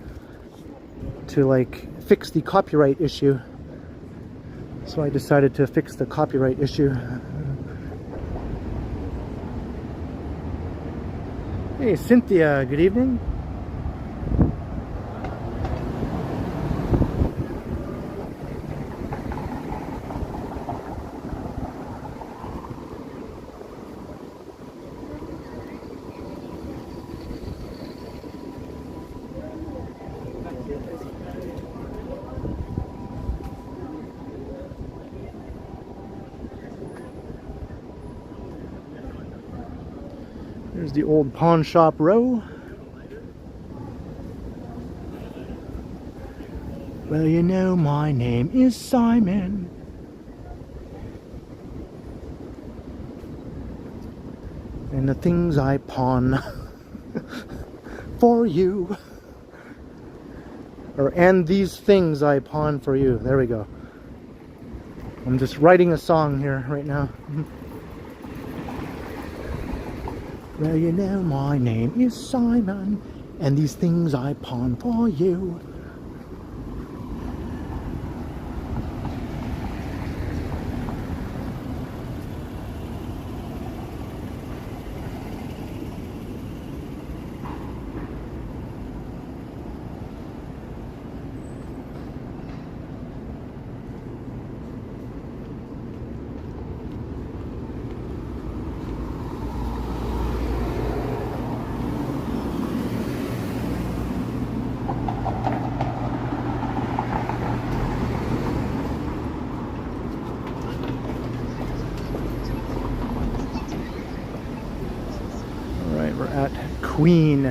to like fix the copyright issue? So I decided to fix the copyright issue. Hey Cynthia, good evening. There's the old pawn shop row. Well, you know my name is Simon. And the things I pawn for you. And these things I pawn for you. There we go. I'm just writing a song here right now. Well, you know my name is Simon, and these things I pawn for you. Queen.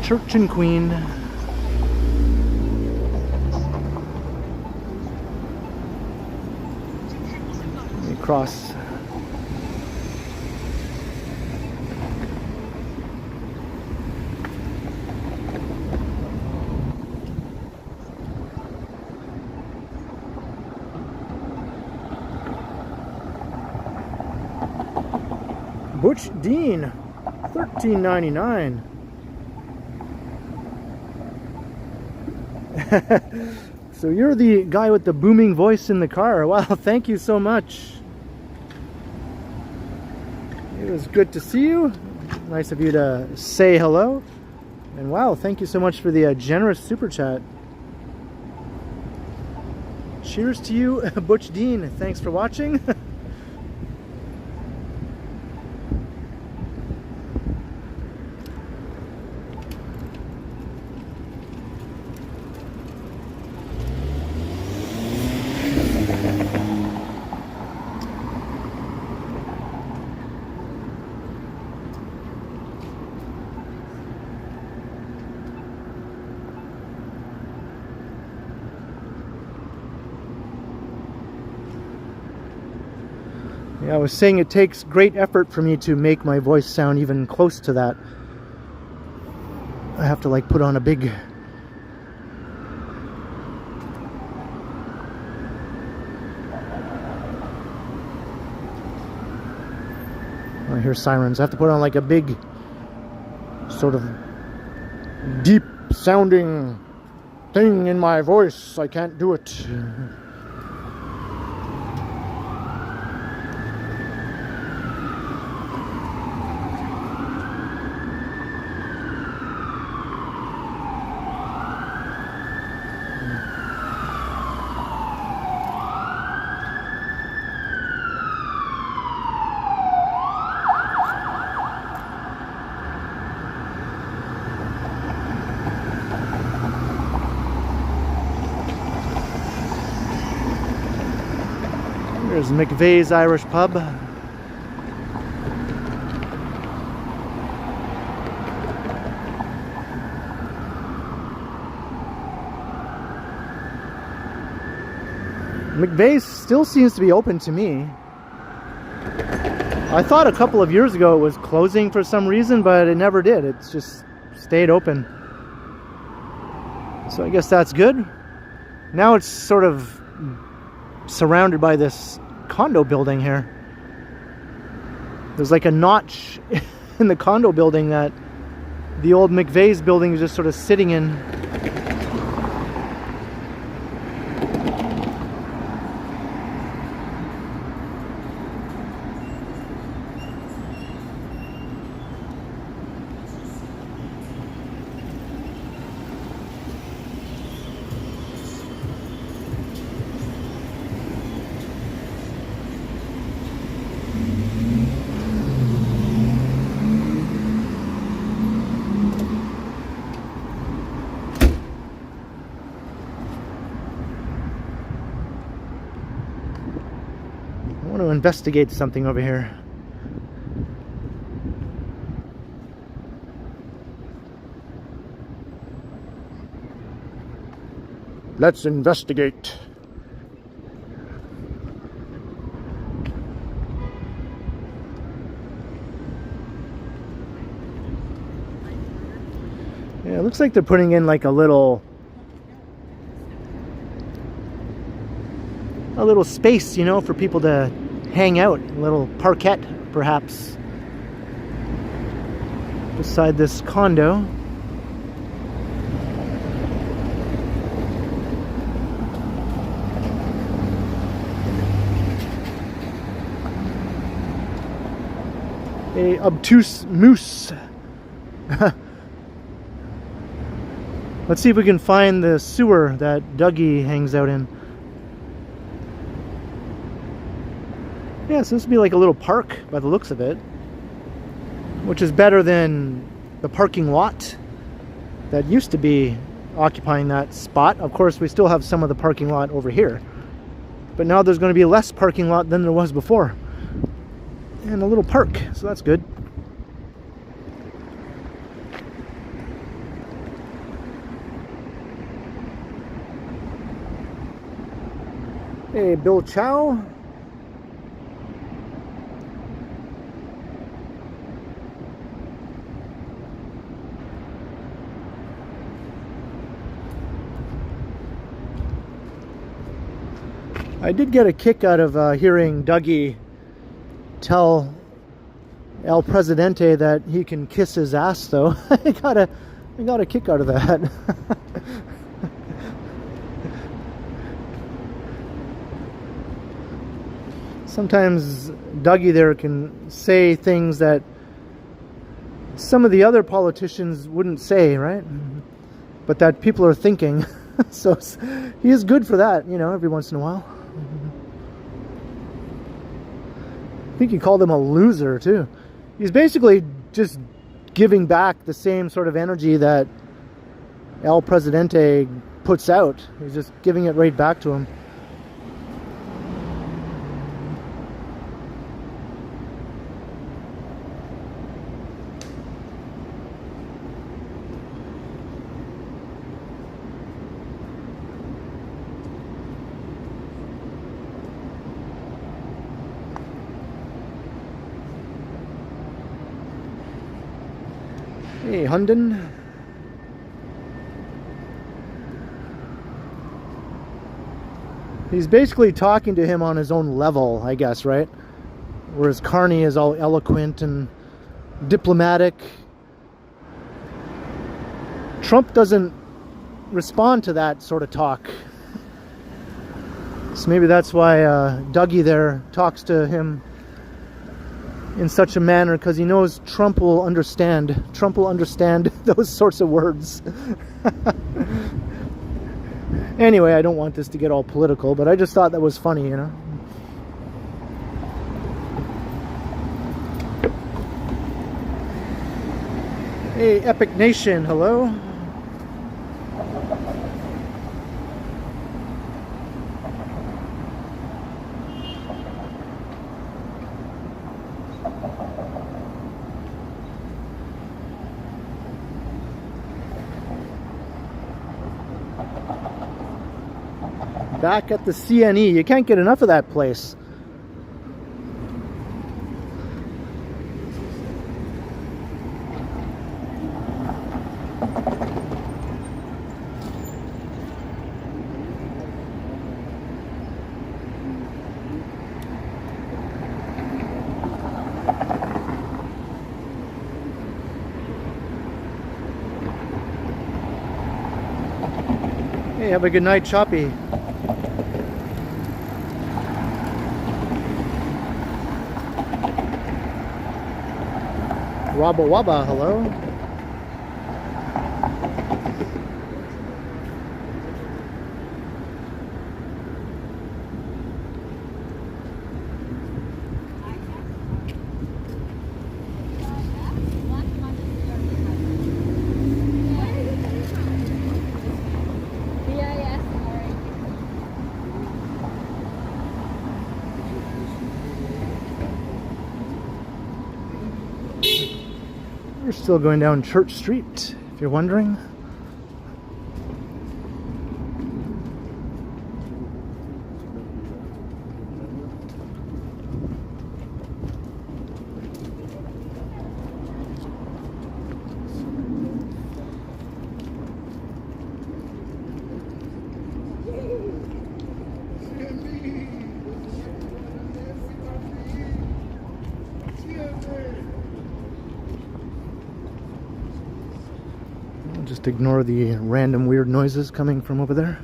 Church and Queen. We cross. Butch Dean, $13.99. So you're the guy with the booming voice in the car. Wow, thank you so much. It was good to see you. Nice of you to say hello. And wow, thank you so much for the generous super chat. Cheers to you, Butch Dean. Thanks for watching. Yeah, I was saying it takes great effort for me to make my voice sound even close to that. I have to like put on a big... I hear sirens. I have to put on like a big sort of deep sounding thing in my voice. I can't do it. There's McVeigh's Irish Pub. McVeigh's still seems to be open to me. I thought a couple of years ago it was closing for some reason, but it never did. It's just stayed open. So I guess that's good. Now it's sort of surrounded by this condo building here. There's like a notch in the condo building that the old McVeigh's building is just sort of sitting in. I want to investigate something over here. Let's investigate. Yeah, it looks like they're putting in like a little space, you know, for people to hang out, a little parquet perhaps beside this condo. A obtuse moose. Let's see if we can find the sewer that Dougie hangs out in. Yeah, so this would be like a little park by the looks of it, which is better than the parking lot that used to be occupying that spot. Of course, we still have some of the parking lot over here, but now there's going to be less parking lot than there was before, and a little park, so that's good. Hey, Bill Chow. I did get a kick out of hearing Dougie tell El Presidente that he can kiss his ass, though. I got a kick out of that. Sometimes Dougie there can say things that some of the other politicians wouldn't say, right? But that people are thinking. So he is good for that, you know, every once in a while. I think he called him a loser too. He's basically just giving back the same sort of energy that El Presidente puts out. He's just giving it right back to him. Hey, Hunden. He's basically talking to him on his own level, I guess, right? Whereas Carney is all eloquent and diplomatic. Trump doesn't respond to that sort of talk. So maybe that's why Dougie there talks to him in such a manner, because he knows Trump will understand. Trump will understand those sorts of words. Anyway, I don't want this to get all political, but I just thought that was funny, you know. Hey, Epic Nation, hello. Back at the CNE. You can't get enough of that place. Hey, have a good night, Choppy. Wabba Wabba, hello. We're still going down Church Street, if you're wondering. Just ignore the random weird noises coming from over there.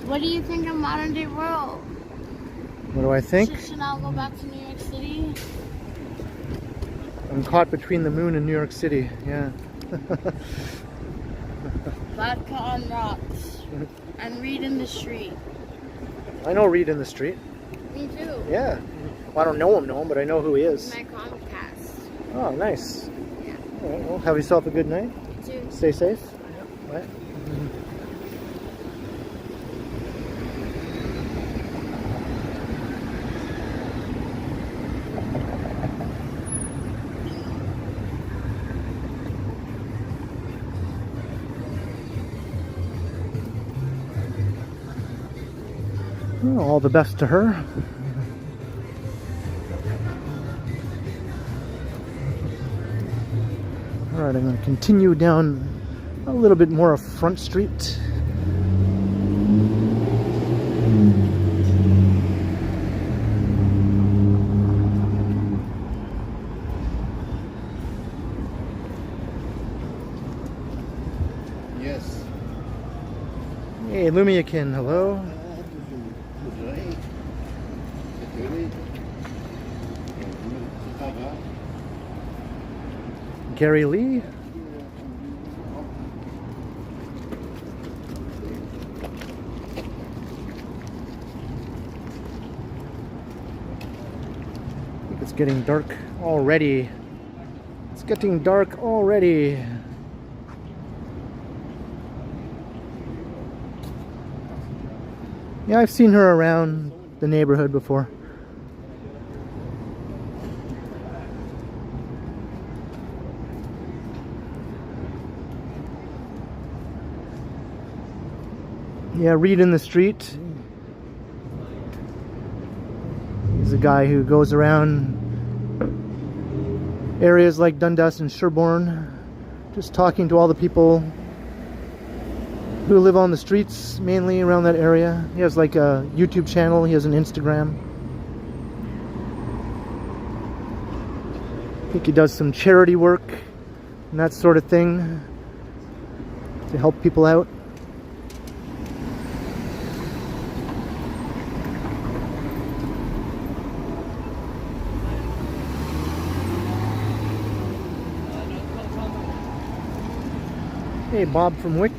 What do you think of modern day world? What do I think? Should I go back to New York City? I'm caught between the moon and New York City, yeah. Vodka on rocks. And read in the street. I know Reed in the Street. Me too. Yeah. Well, I don't know him, but I know who he is. My Comcast. Oh, nice. Yeah. All right, well, have yourself a good night. You too. Stay safe. Bye. Well, all the best to her. Alright, I'm going to continue down a little bit more of Front Street. Yes. Hey, Lumiakin, hello. Gary Lee. I think it's getting dark already. It's getting dark already. Yeah, I've seen her around the neighborhood before. Yeah, Reed in the Street. He's a guy who goes around areas like Dundas and Sherborne, just talking to all the people who live on the streets, mainly around that area. He has like a YouTube channel, he has an Instagram. I think he does some charity work and that sort of thing to help people out. Hey, Bob from Wick.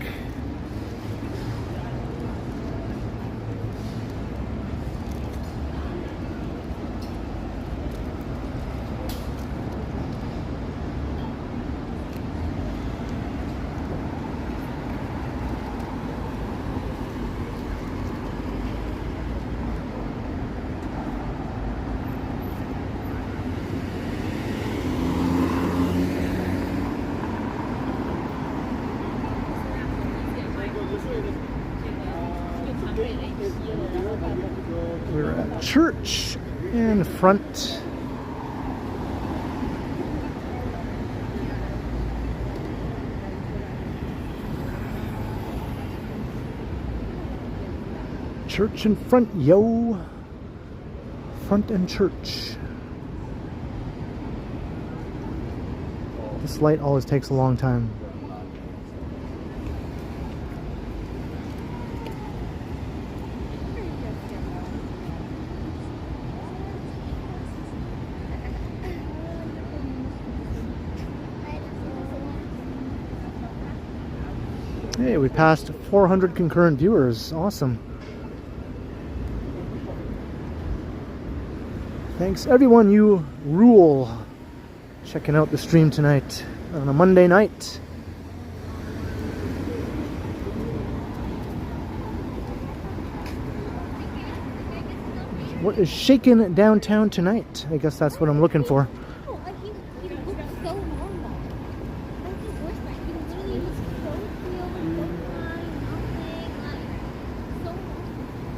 We're at church in front. Church in front, yo. Front and church. This light always takes a long time. Hey, we passed 400 concurrent viewers. Awesome. Thanks everyone, you rule. Checking out the stream tonight on a Monday night. What is shaking downtown tonight? I guess that's what I'm looking for. Oh, he looked so normal. Like his voice, like he literally was so clear, no crying, nothing, like so normal.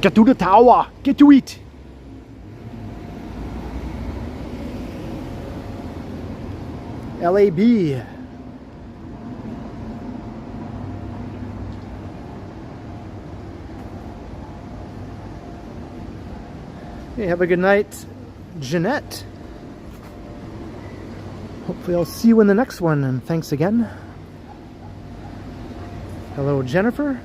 Get to the tower! Get to it! LAB. Hey, have a good night, Jeanette. Hopefully I'll see you in the next one, and thanks again. Hello, Jennifer.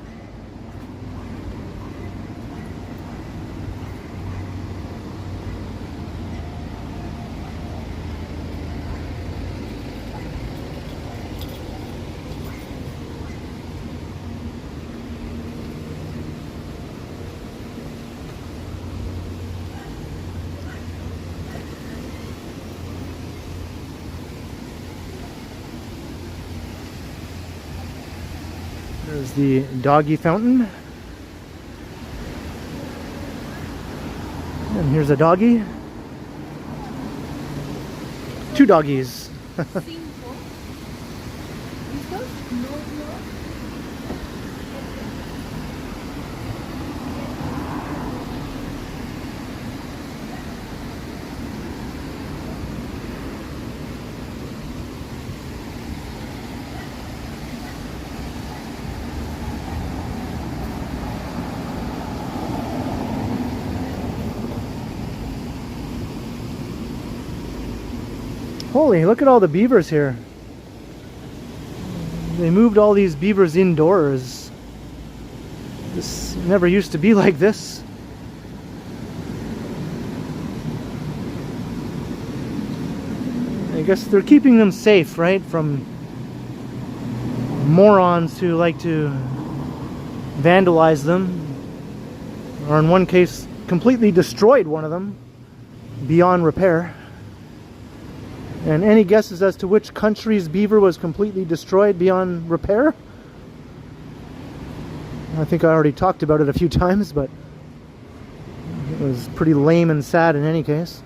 There's the doggy fountain. And here's a doggy. Two doggies. Holy, look at all the beavers here. They moved all these beavers indoors. This never used to be like this. I guess they're keeping them safe, right? From morons who like to vandalize them. Or in one case, completely destroyed one of them beyond repair. And any guesses as to which country's beaver was completely destroyed beyond repair? I think I already talked about it a few times, but it was pretty lame and sad in any case.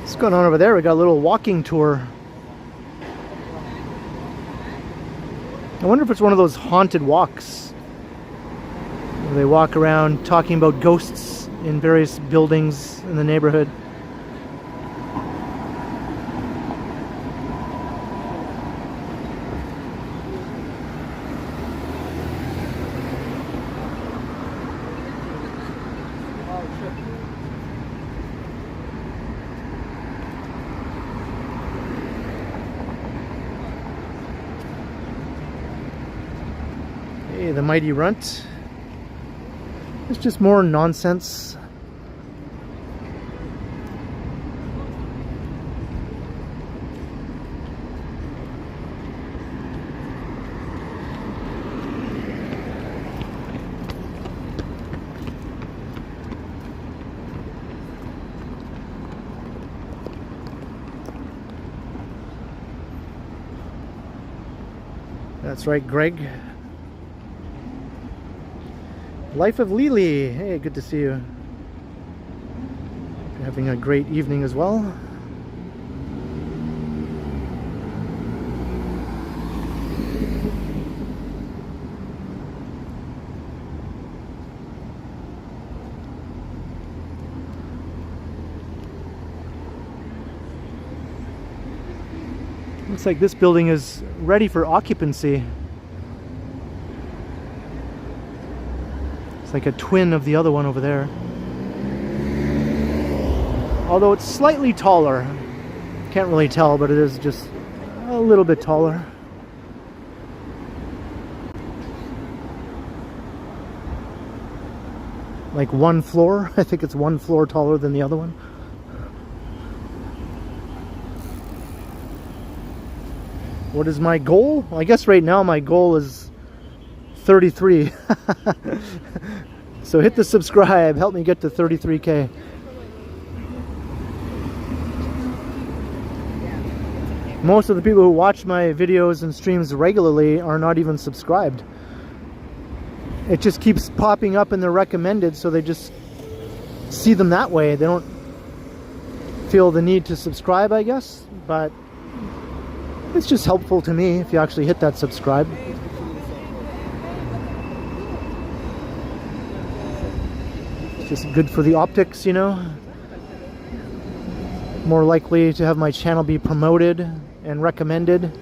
What's going on over there? We got a little walking tour. I wonder if it's one of those haunted walks where they walk around talking about ghosts in various buildings in the neighborhood. Hey, the mighty runt. It's just more nonsense. That's right, Greg. Life of Lily. Hey, good to see you. You're having a great evening as well. Looks like this building is ready for occupancy. Like a twin of the other one over there. Although it's slightly taller. Can't really tell, but it is just a little bit taller. Like one floor. I think it's one floor taller than the other one. What is my goal? Well, I guess right now my goal is 33. So hit the subscribe, help me get to 33K. Most of the people who watch my videos and streams regularly are not even subscribed. It just keeps popping up in the recommended, so they just see them that way. They don't feel the need to subscribe, I guess, but it's just helpful to me if you actually hit that subscribe. Just good for the optics, you know. More likely to have my channel be promoted and recommended.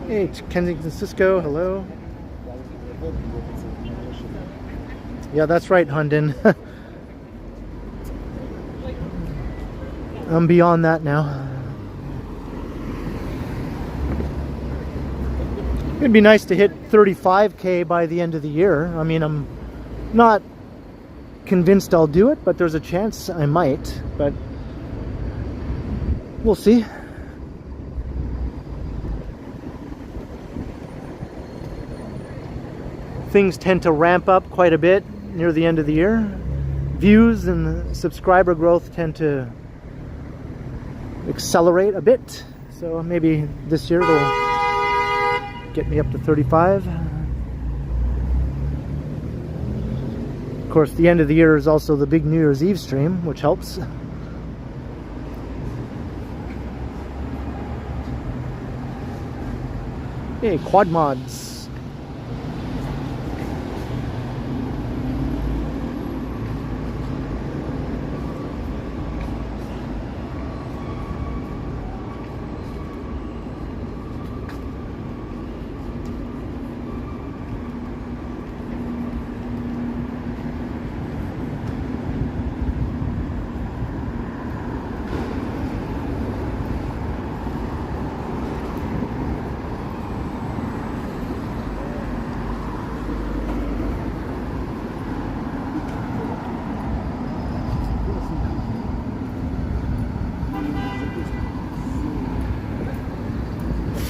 Hey, Ken Continuum, hello. Yeah, that's right, Hunden. I'm beyond that now. It'd be nice to hit 35K by the end of the year. I mean, I'm not convinced I'll do it, but there's a chance I might. But we'll see. Things tend to ramp up quite a bit near the end of the year. Views and subscriber growth tend to accelerate a bit, so maybe this year will get me up to 35. Of course, the end of the year is also the big New Year's Eve stream, which helps. Hey, quad mods.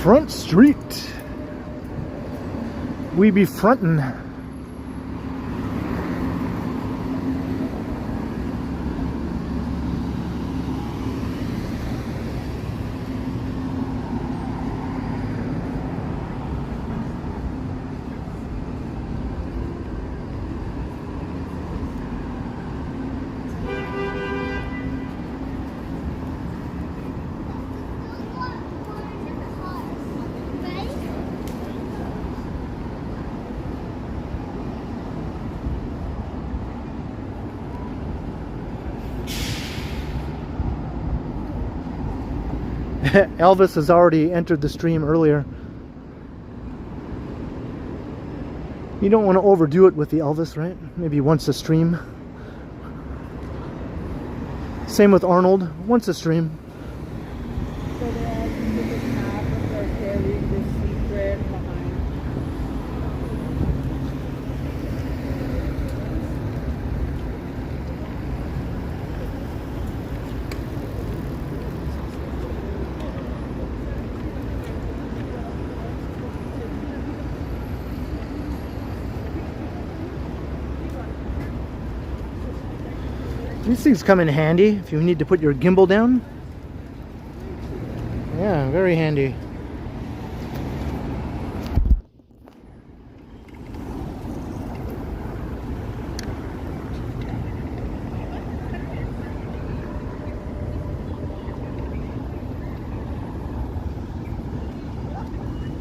Front Street. We be frontin'. Elvis has already entered the stream earlier. You don't want to overdo it with the Elvis, right? Maybe once a stream. Same with Arnold, once a stream. So they're asking if it's not, but they're carrying this secret behind. These things come in handy if you need to put your gimbal down. Yeah, very handy.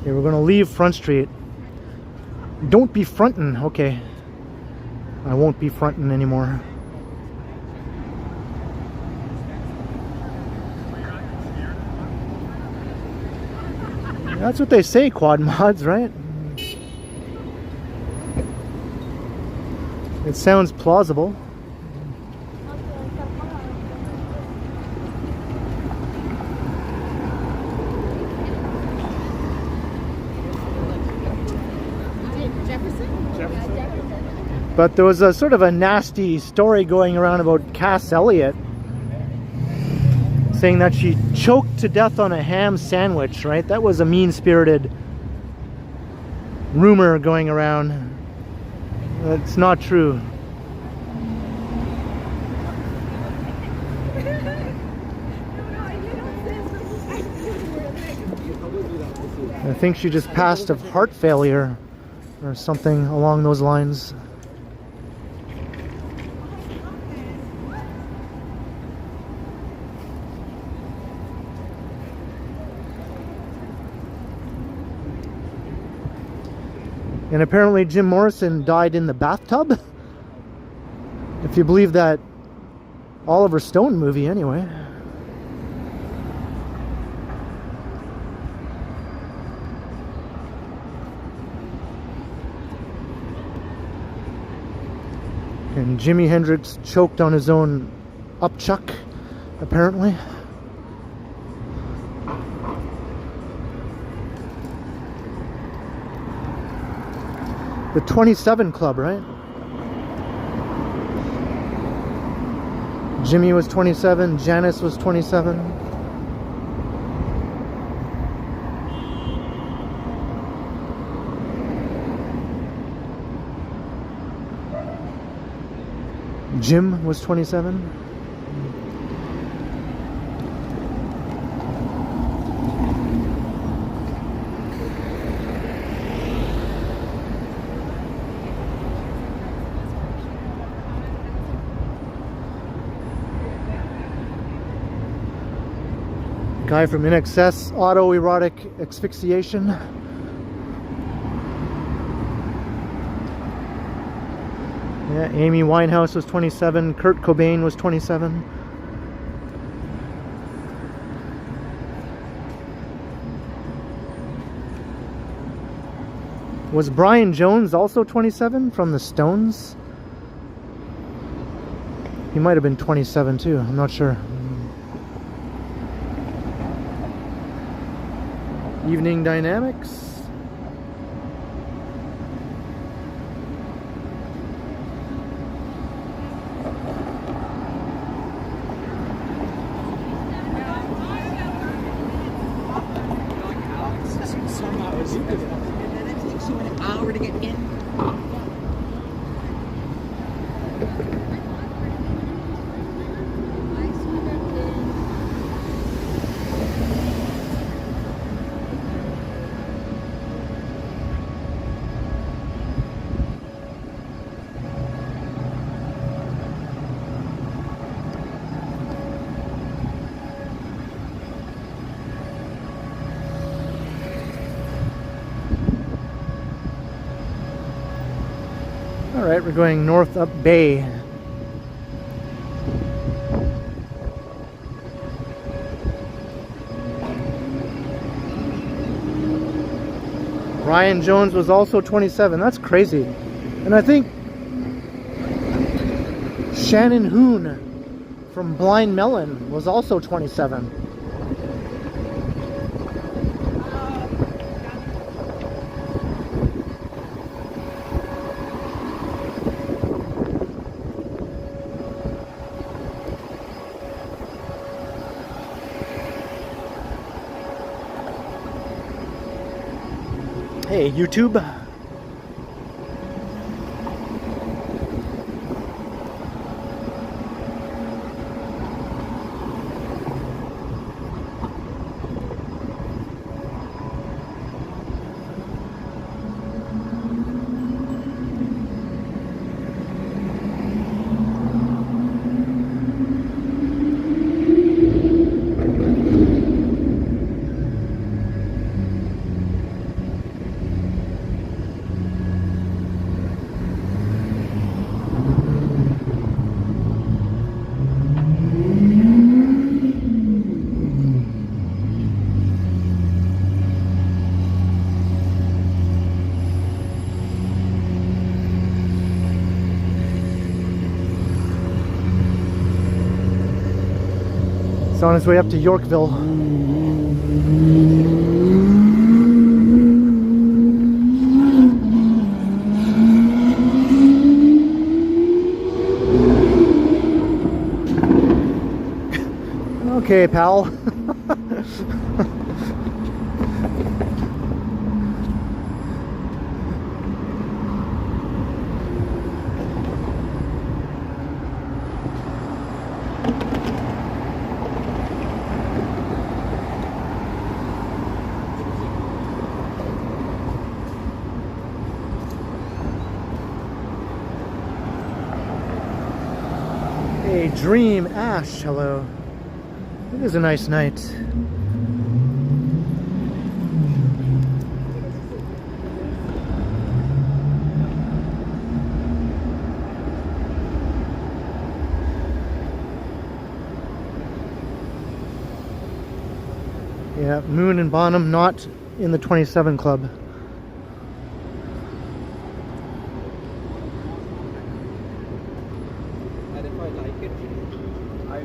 Okay, we're gonna leave Front Street. Don't be frontin'. Okay. I won't be frontin' anymore. That's what they say, quad mods, right? It sounds plausible. But there was a sort of a nasty story going around about Cass Elliot, saying that she choked to death on a ham sandwich, right? That was a mean-spirited rumor going around. It's not true. I think she just passed of heart failure or something along those lines. And apparently Jim Morrison died in the bathtub. If you believe that Oliver Stone movie anyway. And Jimi Hendrix choked on his own upchuck, apparently. The 27 Club, right? Jimmy was 27, Janice was 27. Jim was 27. Guy from InXS, autoerotic asphyxiation. Yeah, Amy Winehouse was 27, Kurt Cobain was 27. Was Brian Jones also 27 from the Stones? He might have been 27 too, I'm not sure. Evening Dynamics. All right, we're going north up Bay. Ryan Jones was also 27. That's crazy. And I think Shannon Hoon from Blind Melon was also 27. Hey, YouTube. It's on its way up to Yorkville. Okay, pal. Hey, Dream Ash, hello. It is a nice night. Yeah, Moon and Bonham not in the 27 club.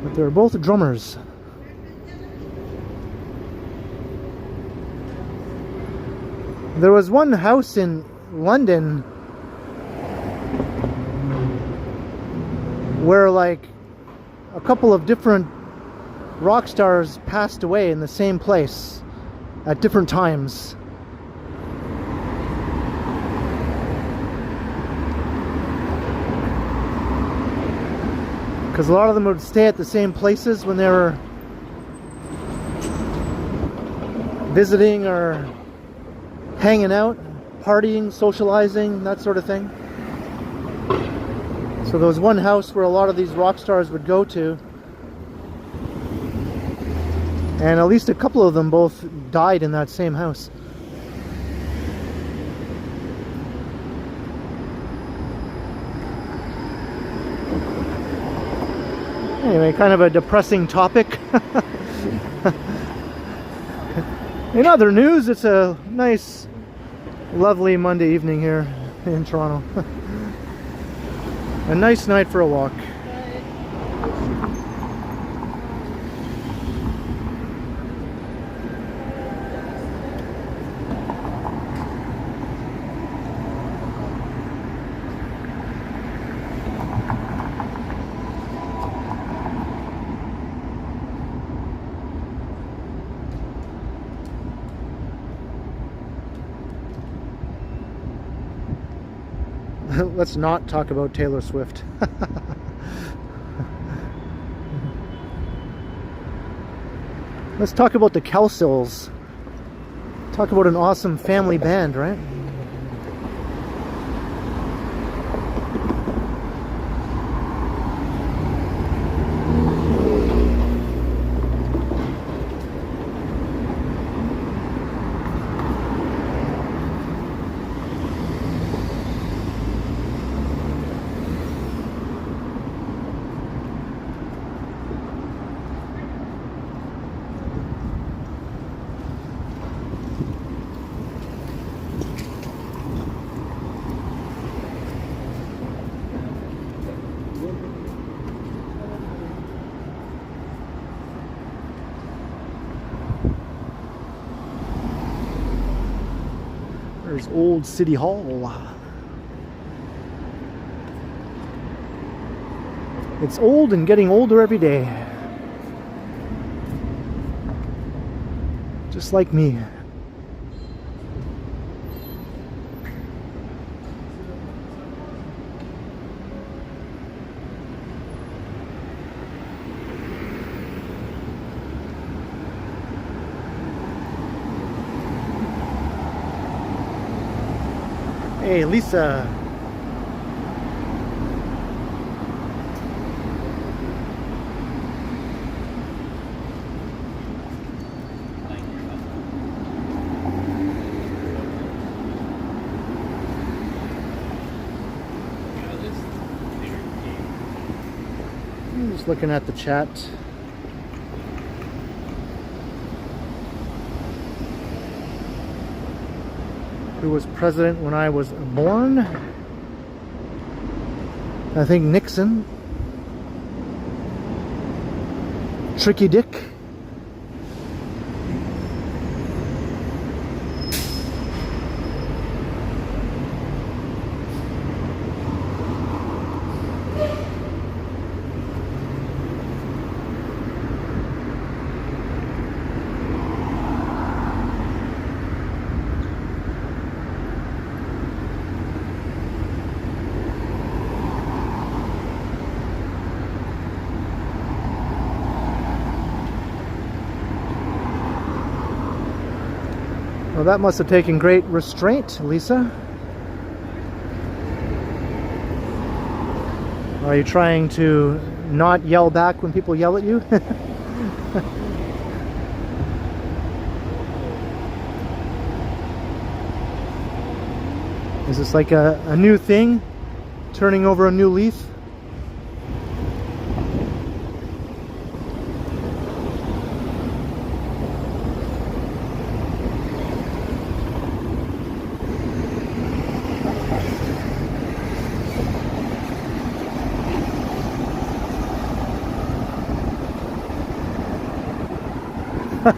But they're both drummers. There was one house in London where like a couple of different rock stars passed away in the same place at different times. Because a lot of them would stay at the same places when they were visiting or hanging out, partying, socializing, that sort of thing. So there was one house where a lot of these rock stars would go to, and at least a couple of them both died in that same house. Anyway, kind of a depressing topic. In other news, it's a nice, lovely Monday evening here in Toronto. A nice night for a walk. Let's not talk about Taylor Swift. Let's talk about the Kelsills. Talk about an awesome family band, right? There's Old City Hall. It's old and getting older every day. Just like me. Hey, Lisa. I'm just looking at the chat. Who was president when I was born? I think Nixon. Tricky Dick. Well, that must have taken great restraint, Lisa. Are you trying to not yell back when people yell at you? Is this like a new thing? Turning over a new leaf?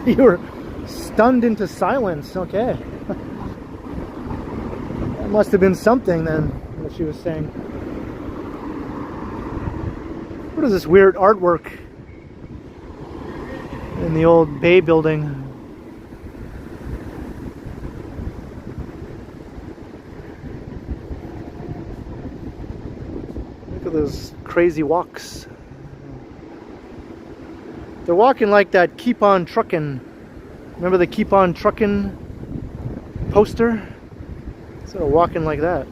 You were stunned into silence. Okay. That must have been something then, what she was saying. What is this weird artwork in the old Bay building? Look at those crazy walks. They're walking like that Keep On Truckin'. Remember the Keep On Truckin' poster? Sort of walking like that.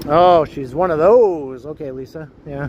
Oh, she's one of those. Okay, Lisa. Yeah.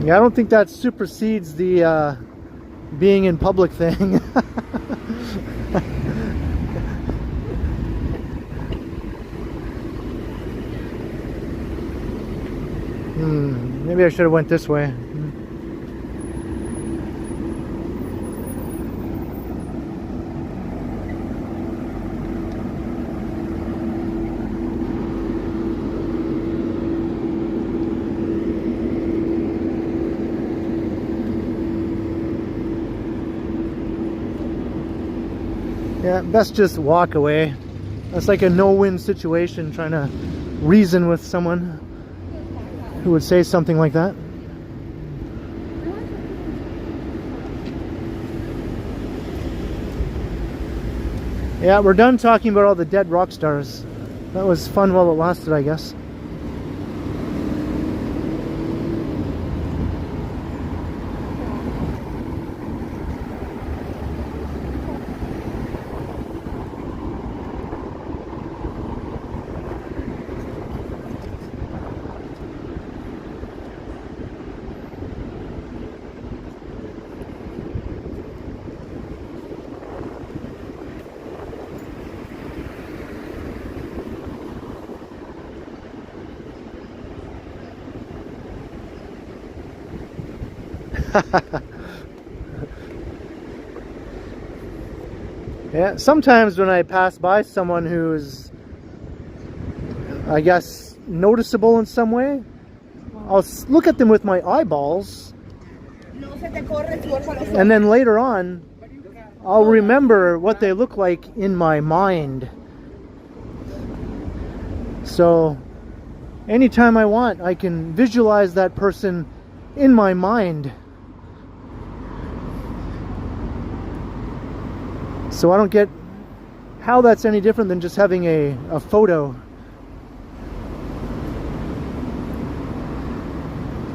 Yeah, I don't think that supersedes the being in public thing. Maybe I should have went this way. Yeah, best just walk away. That's like a no-win situation, trying to reason with someone who would say something like that. Yeah, we're done talking about all the dead rock stars. That was fun while it lasted, I guess. Yeah, sometimes when I pass by someone who's, I guess, noticeable in some way, I'll look at them with my eyeballs, and then later on, I'll remember what they look like in my mind. So, anytime I want, I can visualize that person in my mind. So I don't get how that's any different than just having a photo.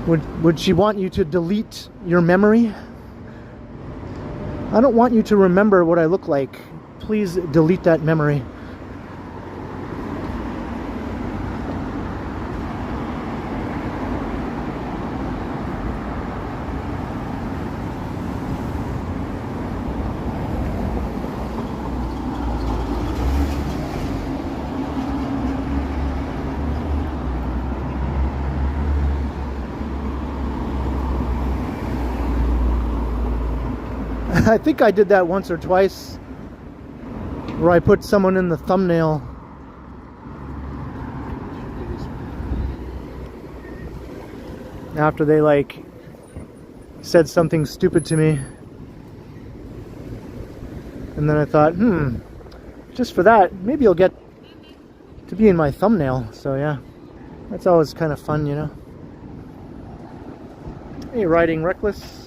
Would she want you to delete your memory? I don't want you to remember what I look like. Please delete that memory. I think I did that once or twice, where I put someone in the thumbnail. After they like said something stupid to me. And then I thought, just for that, maybe you'll get to be in my thumbnail. So yeah, that's always kind of fun, you know. Hey, riding reckless.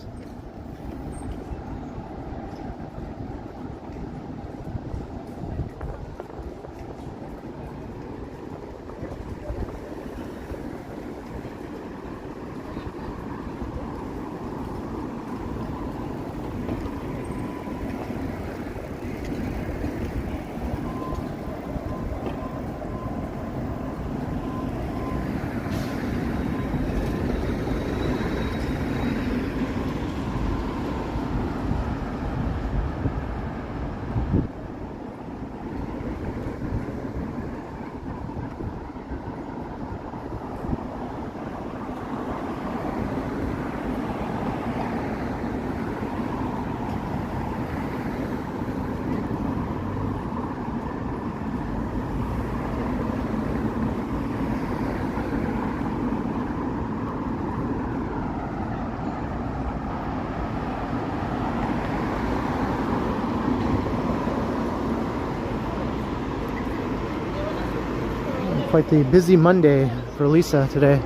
Quite the busy Monday for Lisa today.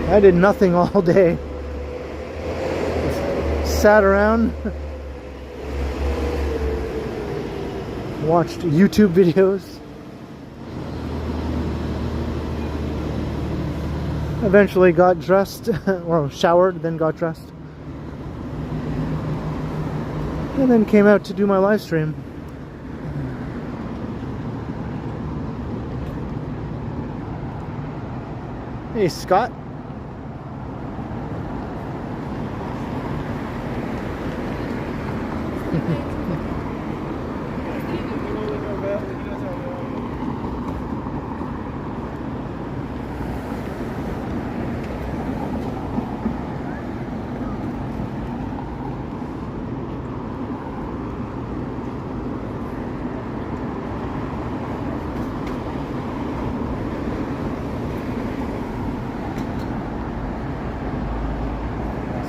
I did nothing all day. Just sat around, watched YouTube videos. Eventually got dressed, or showered, then got dressed. And then came out to do my live stream. Hey, Scott.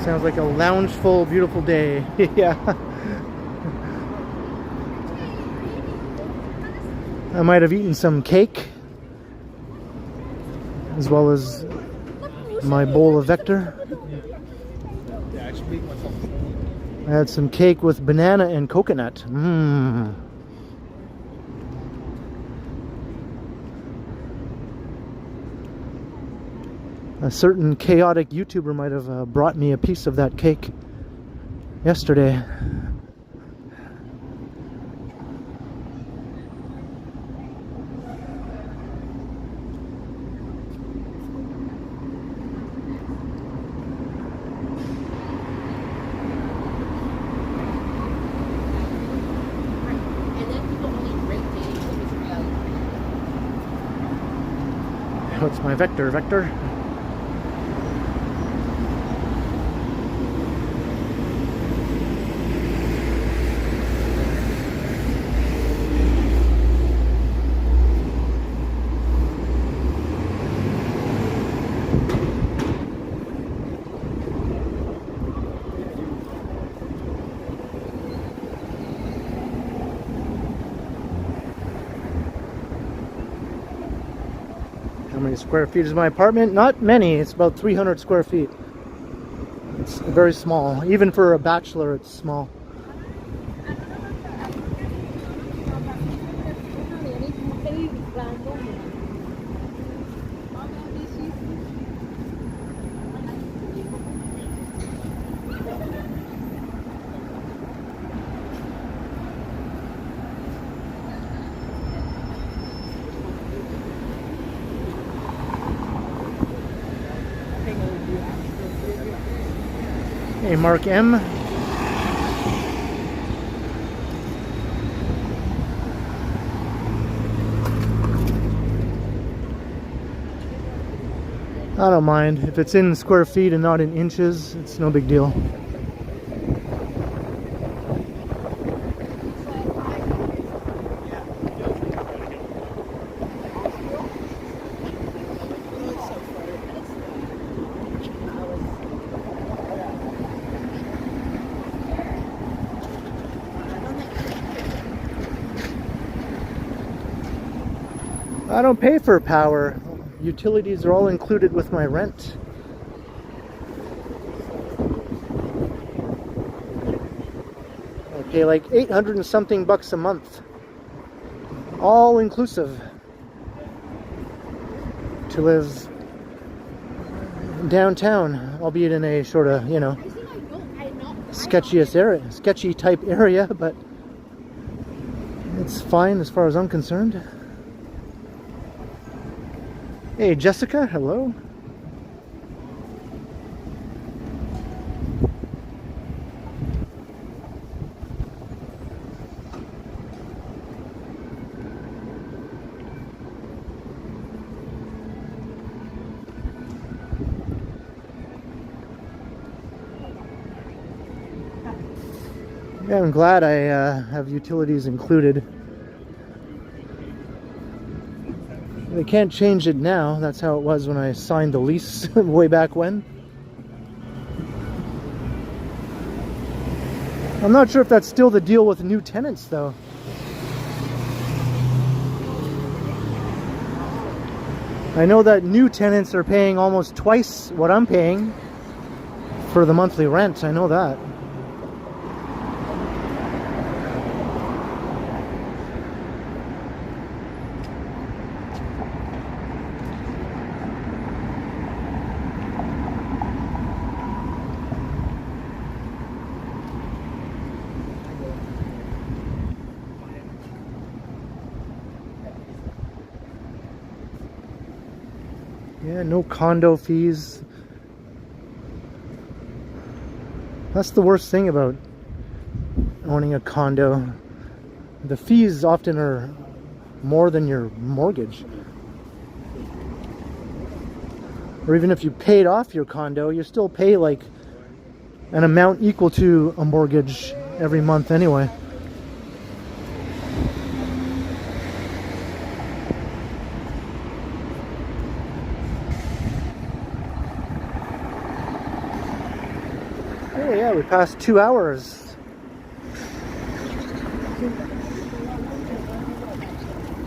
Sounds like a loungeful, beautiful day. Yeah. I might have eaten some cake, as well as my bowl of Vector. I had some cake with banana and coconut. A certain chaotic YouTuber might have brought me a piece of that cake yesterday. What's my vector? How many square feet is my apartment? Not many. It's about 300 square feet. It's very small. Even for a bachelor, it's small. Hey, Mark M. I don't mind. If it's in square feet and not in inches, it's no big deal. I don't pay for power. Utilities are all included with my rent. I pay like 800 and something bucks a month. All inclusive. To live downtown, albeit in a sort of, you know, sketchy type area, but it's fine as far as I'm concerned. Hey, Jessica, hello. Yeah, I'm glad I have utilities included. They can't change it now. That's how it was when I signed the lease way back when. I'm not sure if that's still the deal with new tenants, though. I know that new tenants are paying almost twice what I'm paying for the monthly rent. I know that. Yeah, no condo fees. That's the worst thing about owning a condo. The fees often are more than your mortgage. Or even if you paid off your condo, you still pay like an amount equal to a mortgage every month anyway. Oh yeah, we passed 2 hours.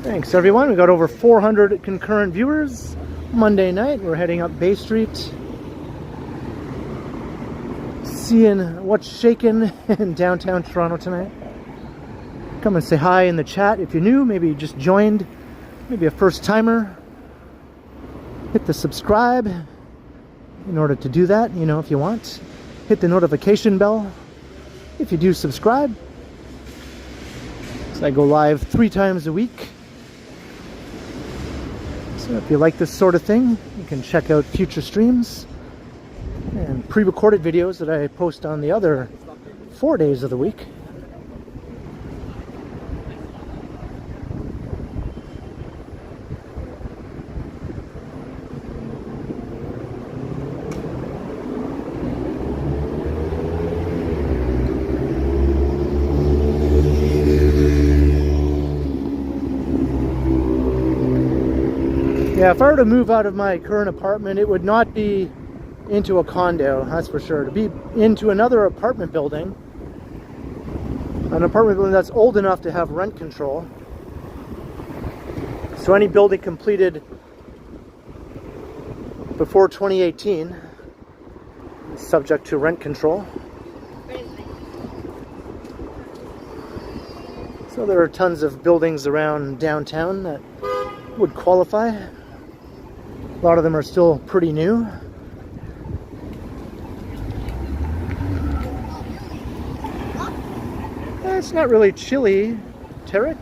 Thanks everyone. We got over 400 concurrent viewers. Monday night, we're heading up Bay Street. Seeing what's shaking in downtown Toronto tonight. Come and say hi in the chat if you're new, maybe you just joined, maybe a first timer. Hit the subscribe, in order to do that, you know, if you want. Hit the notification bell if you do subscribe. So I go live 3 times a week. So if you like this sort of thing, you can check out future streams and pre-recorded videos that I post on the other 4 days of the week. Yeah, if I were to move out of my current apartment, it would not be into a condo, that's for sure. To be into another apartment building, an apartment building that's old enough to have rent control. So any building completed before 2018 is subject to rent control. So there are tons of buildings around downtown that would qualify. A lot of them are still pretty new. It's not really chilly, Tarek.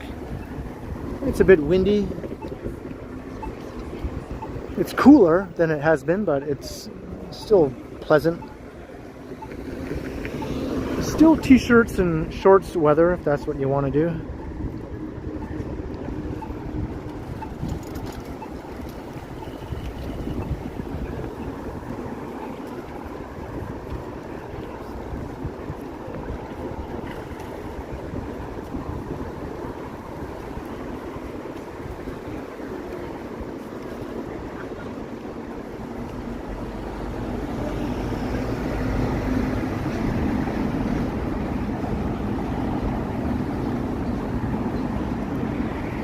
It's a bit windy. It's cooler than it has been, but it's still pleasant. Still t-shirts and shorts weather, if that's what you want to do.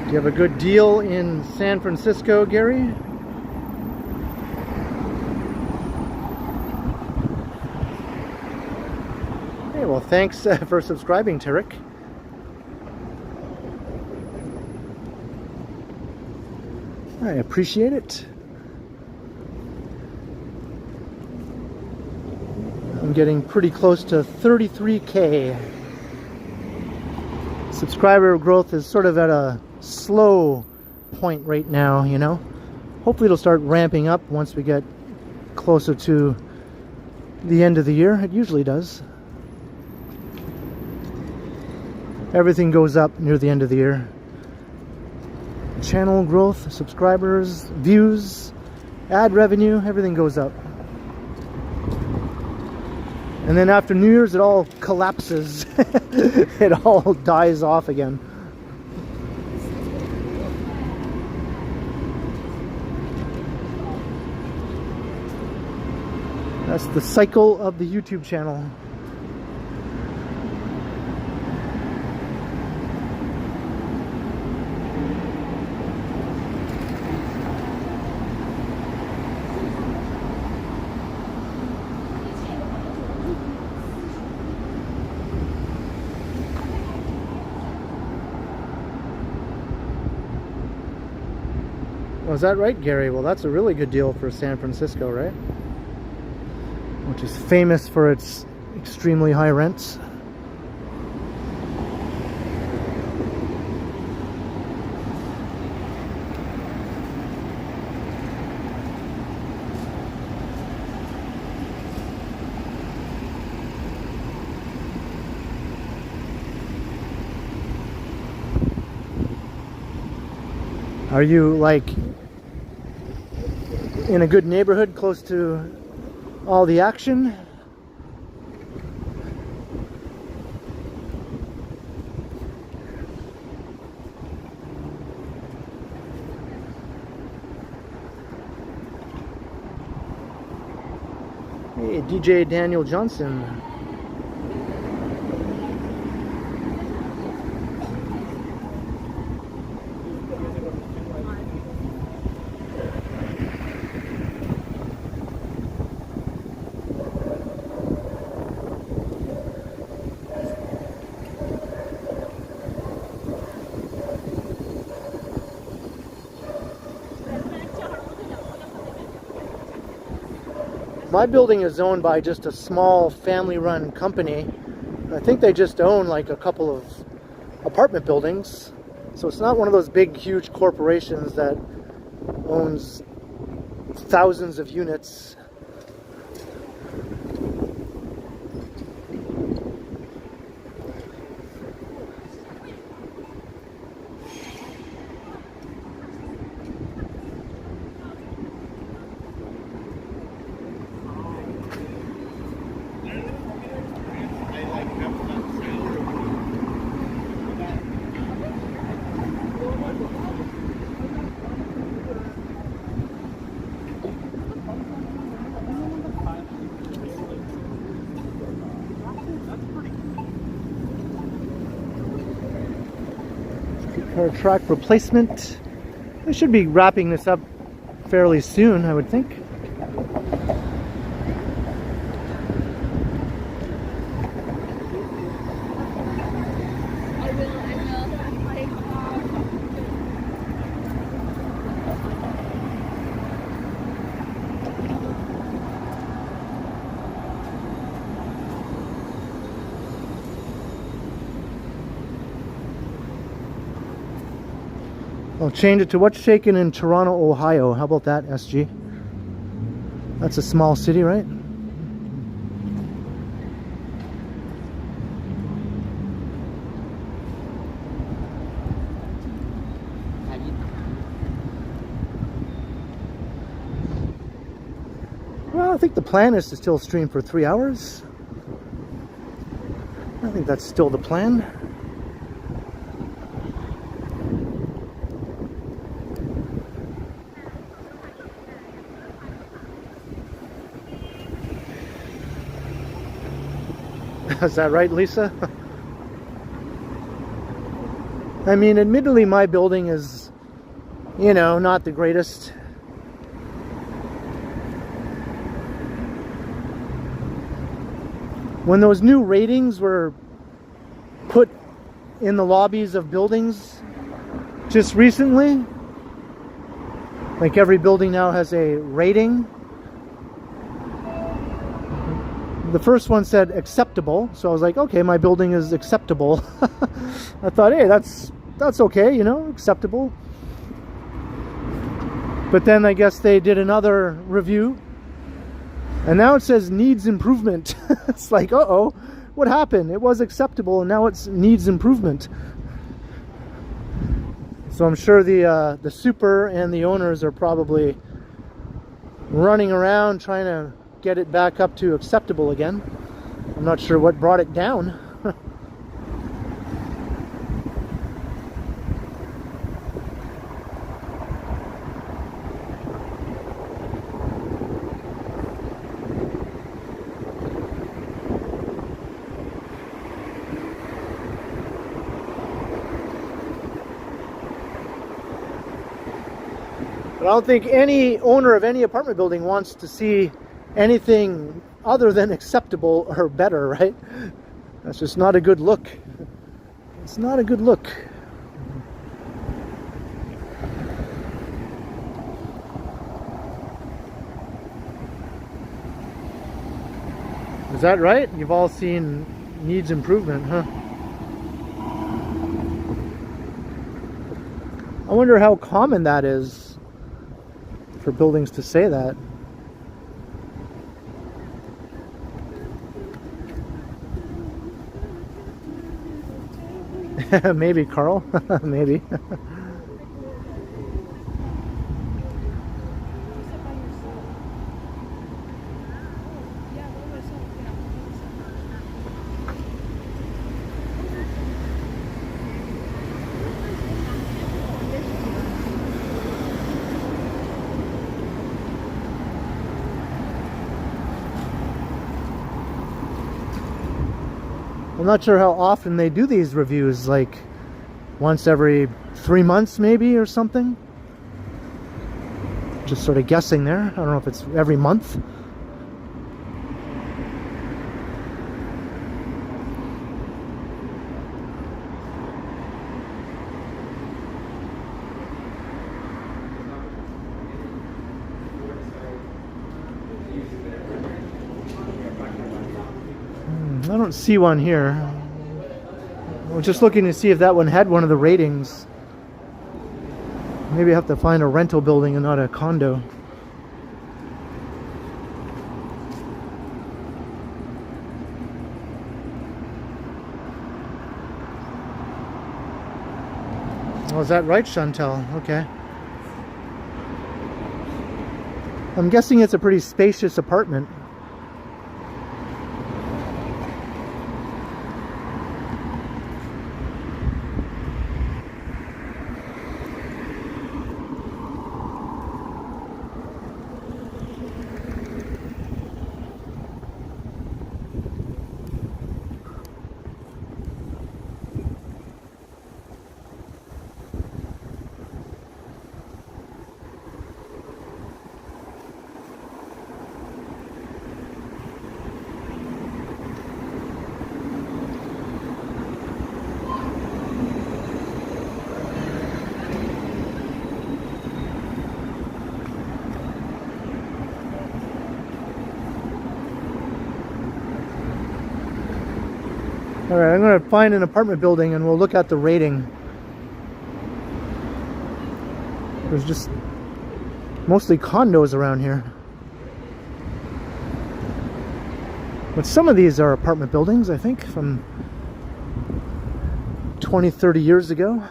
Do you have a good deal in San Francisco, Gary? Hey, well, thanks for subscribing, Tarek. I appreciate it. I'm getting pretty close to 33K. Subscriber growth is sort of at a slow point right now, you know. Hopefully it'll start ramping up once we get closer to the end of the year. It usually does. Everything goes up near the end of the year. Channel growth, subscribers, views, ad revenue, everything goes up. And then after New Year's it all collapses. It all dies off again. That's the cycle of the YouTube channel. Oh, is that right, Gary? Well, that's a really good deal for San Francisco, right? Which is famous for its extremely high rents. Are you like in a good neighborhood close to all the action? Hey, DJ Daniel Johnson. My building is owned by just a small family-run company. I think they just own like a couple of apartment buildings. So it's not one of those big, huge corporations that owns thousands of units. Car track replacement. I should be wrapping this up fairly soon, I would think. I'll change it to what's shaking in Toronto, Ohio. How about that, SG? That's a small city, right? Well, I think the plan is to still stream for 3 hours. I think that's still the plan. Is that right, Lisa? I mean, admittedly, my building is, you know, not the greatest. When those new ratings were put in the lobbies of buildings just recently, like every building now has a rating. The first one said acceptable, so I was like, okay, my building is acceptable. I thought, hey, that's okay, you know, acceptable. But then I guess they did another review, and now it says needs improvement. It's like, uh-oh, what happened? It was acceptable, and now it needs improvement. So I'm sure the super and the owners are probably running around trying to get it back up to acceptable again. I'm not sure what brought it down. But I don't think any owner of any apartment building wants to see anything other than acceptable or better, right? That's just not a good look. It's not a good look. Is that right? You've all seen needs improvement, huh? I wonder how common that is for buildings to say that. Maybe, Carl. Maybe. I'm not sure how often they do these reviews, like once every 3 months maybe or something. Just sort of guessing there. I don't know if it's every month. I don't see one here. I was just looking to see if that one had one of the ratings. Maybe I have to find a rental building and not a condo. Oh, is that right, Chantal? Okay. I'm guessing it's a pretty spacious apartment. Alright, I'm going to find an apartment building and we'll look at the rating. There's just mostly condos around here. But some of these are apartment buildings, I think, from 20, 30 years ago.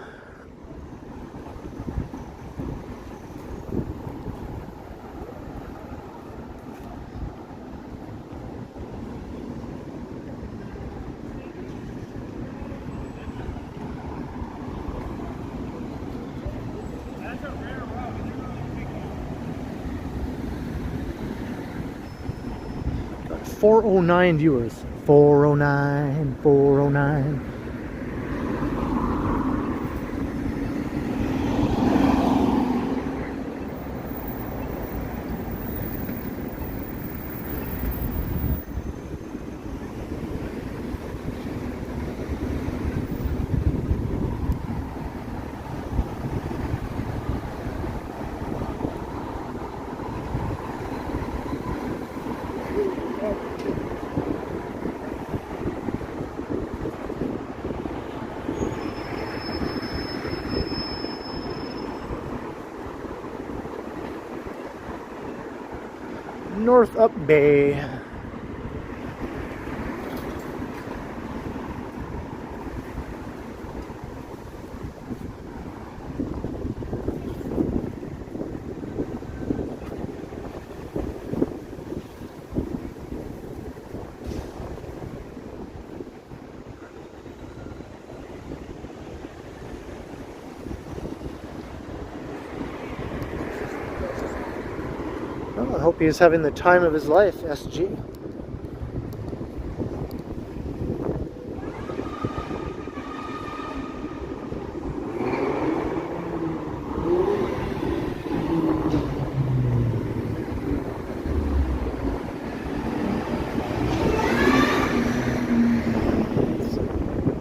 Got 409 viewers. 409, 409. North Up Bay. Well, I hope he's having the time of his life, SG.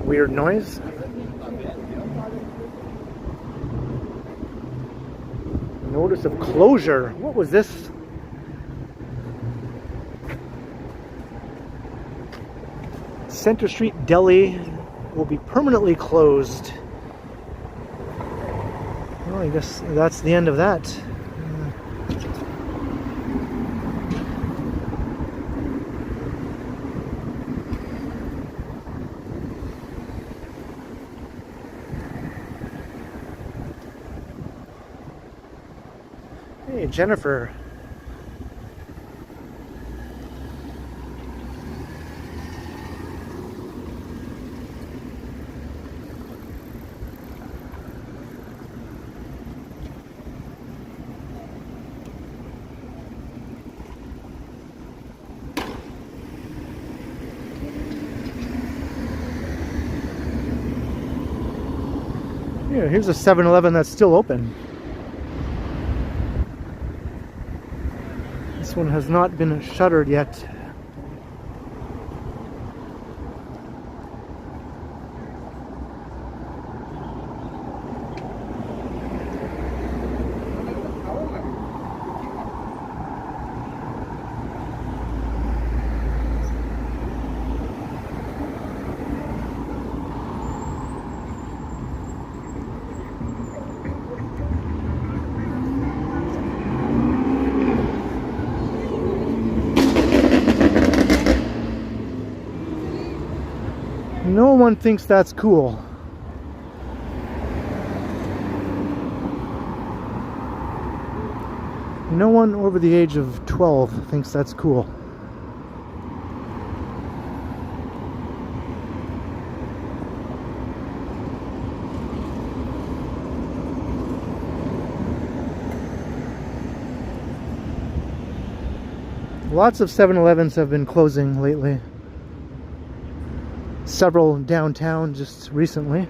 Weird noise. Notice of closure. What was this? Center Street Deli will be permanently closed. Well, I guess that's the end of that. Hey, Jennifer. Yeah, here's a 7-Eleven that's still open. This one has not been shuttered yet. No one thinks that's cool. No one over the age of 12 thinks that's cool. Lots of 7-Elevens have been closing lately. Several downtown just recently.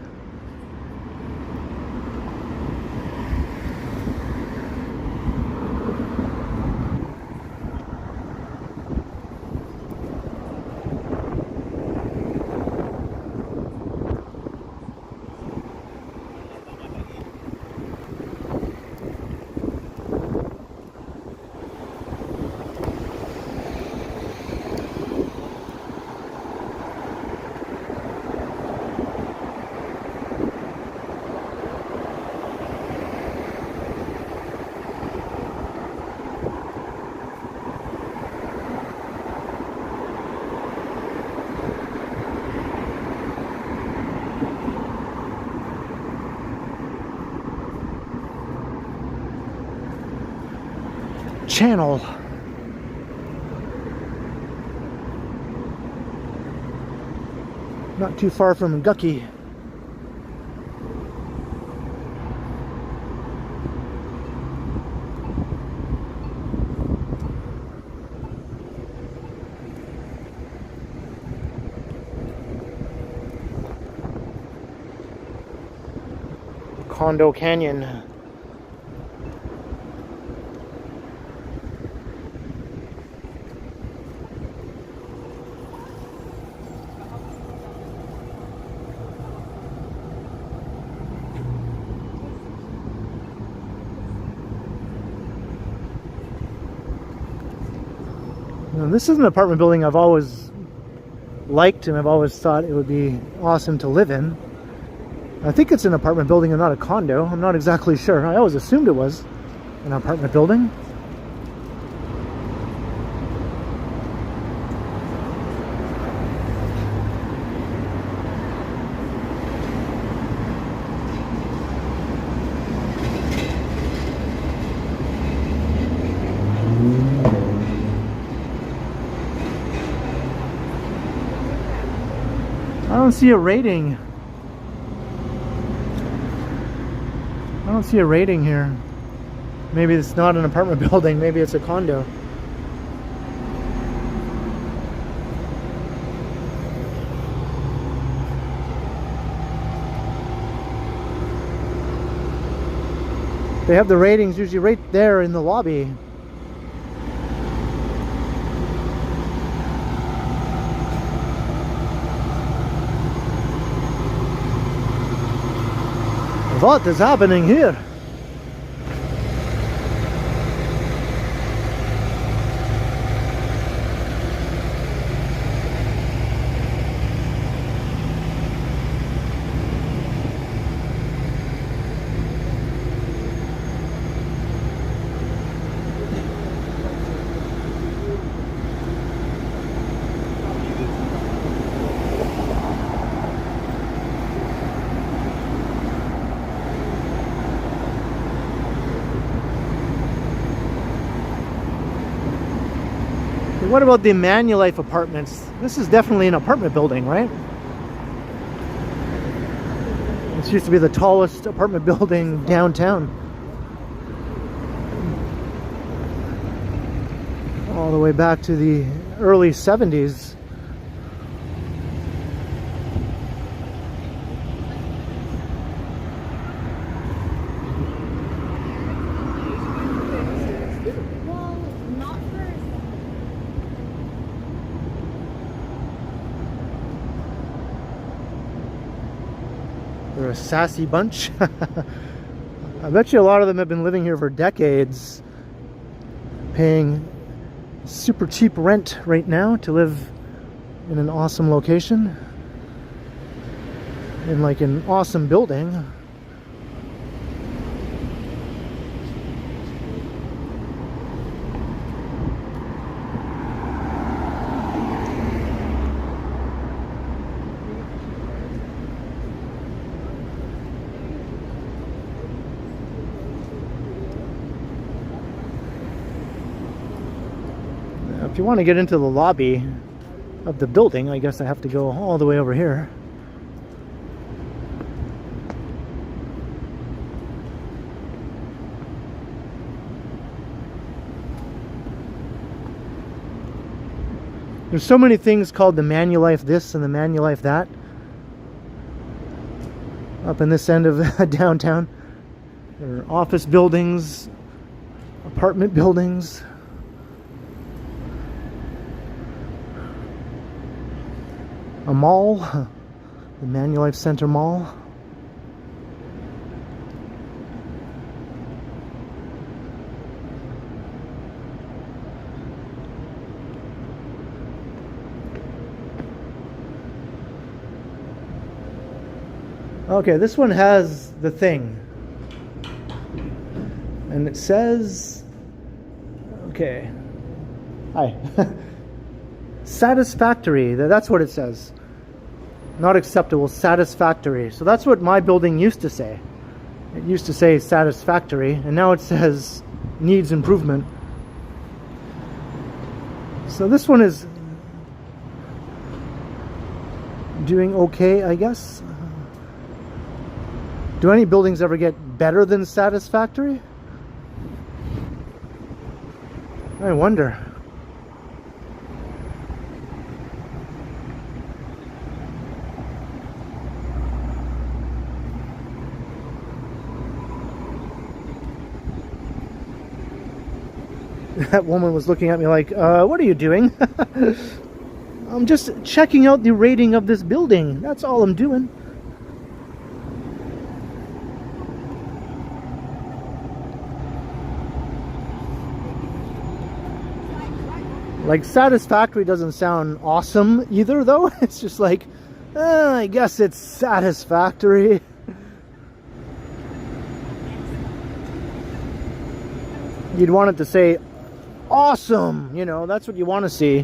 Channel. Not too far from Gucky. Condo Canyon. Now, this is an apartment building I've always liked, and I've always thought it would be awesome to live in. I think it's an apartment building and not a condo. I'm not exactly sure. I always assumed it was an apartment building. I don't see a rating. I don't see a rating here. Maybe it's not an apartment building, maybe it's a condo. They have the ratings usually right there in the lobby. What is happening here? What about the Manulife apartments? This is definitely an apartment building, right? This used to be the tallest apartment building downtown. All the way back to the early 70s. They're a sassy bunch. I bet you a lot of them have been living here for decades, paying super cheap rent right now to live in an awesome location, in like an awesome building. If you want to get into the lobby of the building, I guess I have to go all the way over here. There's so many things called the Manulife this and the Manulife that up in this end of downtown. There are office buildings, apartment buildings. A mall, the Manulife Center Mall. Okay, this one has the thing. And it says, okay, hi. Satisfactory, that's what it says. Not acceptable, satisfactory. So that's what my building used to say. It used to say satisfactory, and now it says needs improvement. So this one is doing okay, I guess. Do any buildings ever get better than satisfactory? I wonder. That woman was looking at me like, what are you doing? I'm just checking out the rating of this building. That's all I'm doing. Like, satisfactory doesn't sound awesome either, though. It's just like, I guess it's satisfactory. You'd want it to say awesome, you know, that's what you want to see.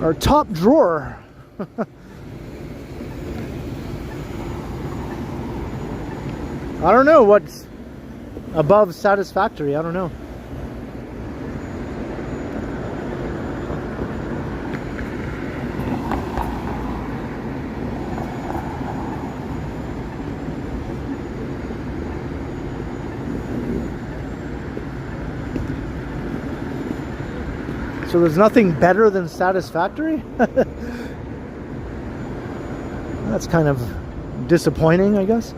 Or top drawer. I don't know what's above satisfactory. I don't know. So there's nothing better than satisfactory? That's kind of disappointing, I guess.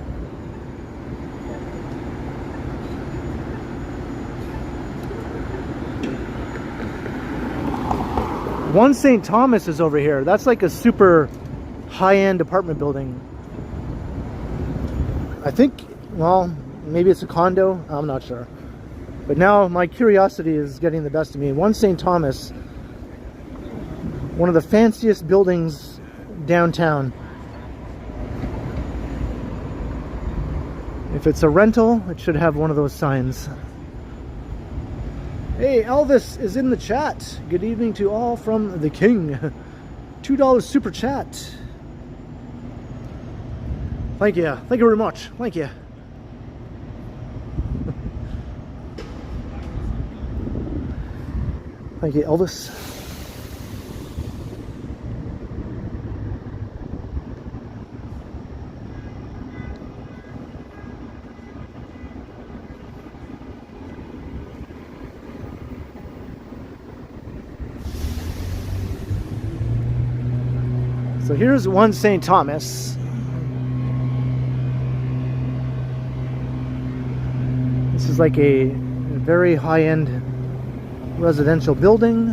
One St. Thomas is over here. That's like a super high-end apartment building. I think, well, maybe it's a condo. I'm not sure. But now my curiosity is getting the best of me. One St. Thomas, one of the fanciest buildings downtown. If it's a rental, it should have one of those signs. Hey, Elvis is in the chat. Good evening to all from the King. $2 super chat. Thank you. Thank you very much. Thank you. Thank you, Elvis. So here's One St. Thomas. This is like a very high-end residential building.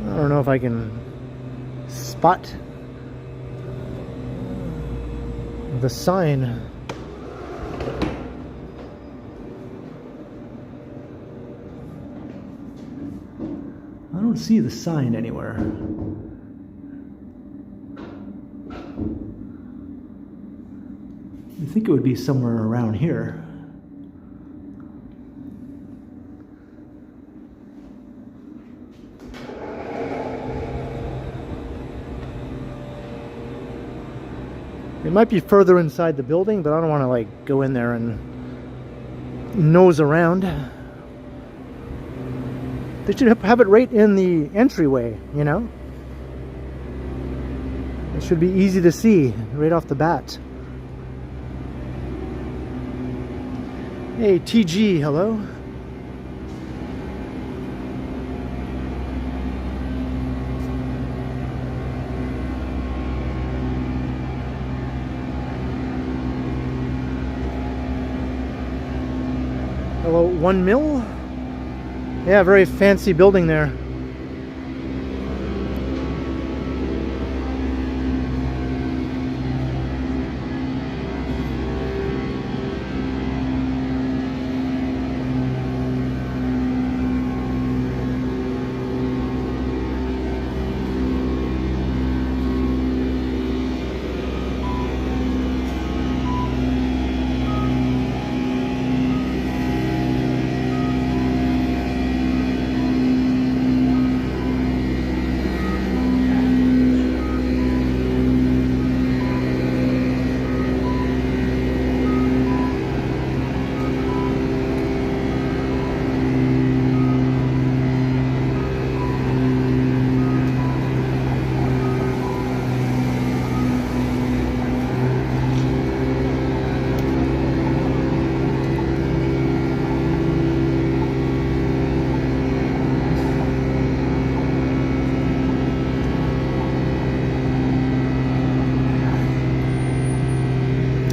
I don't know if I can spot the sign. I don't see the sign anywhere. I think it would be somewhere around here. It might be further inside the building, but I don't want to like go in there and nose around. They should have it right in the entryway, you know? It should be easy to see right off the bat. Hey, TG, hello. Hello, 1 mil? Yeah, very fancy building there.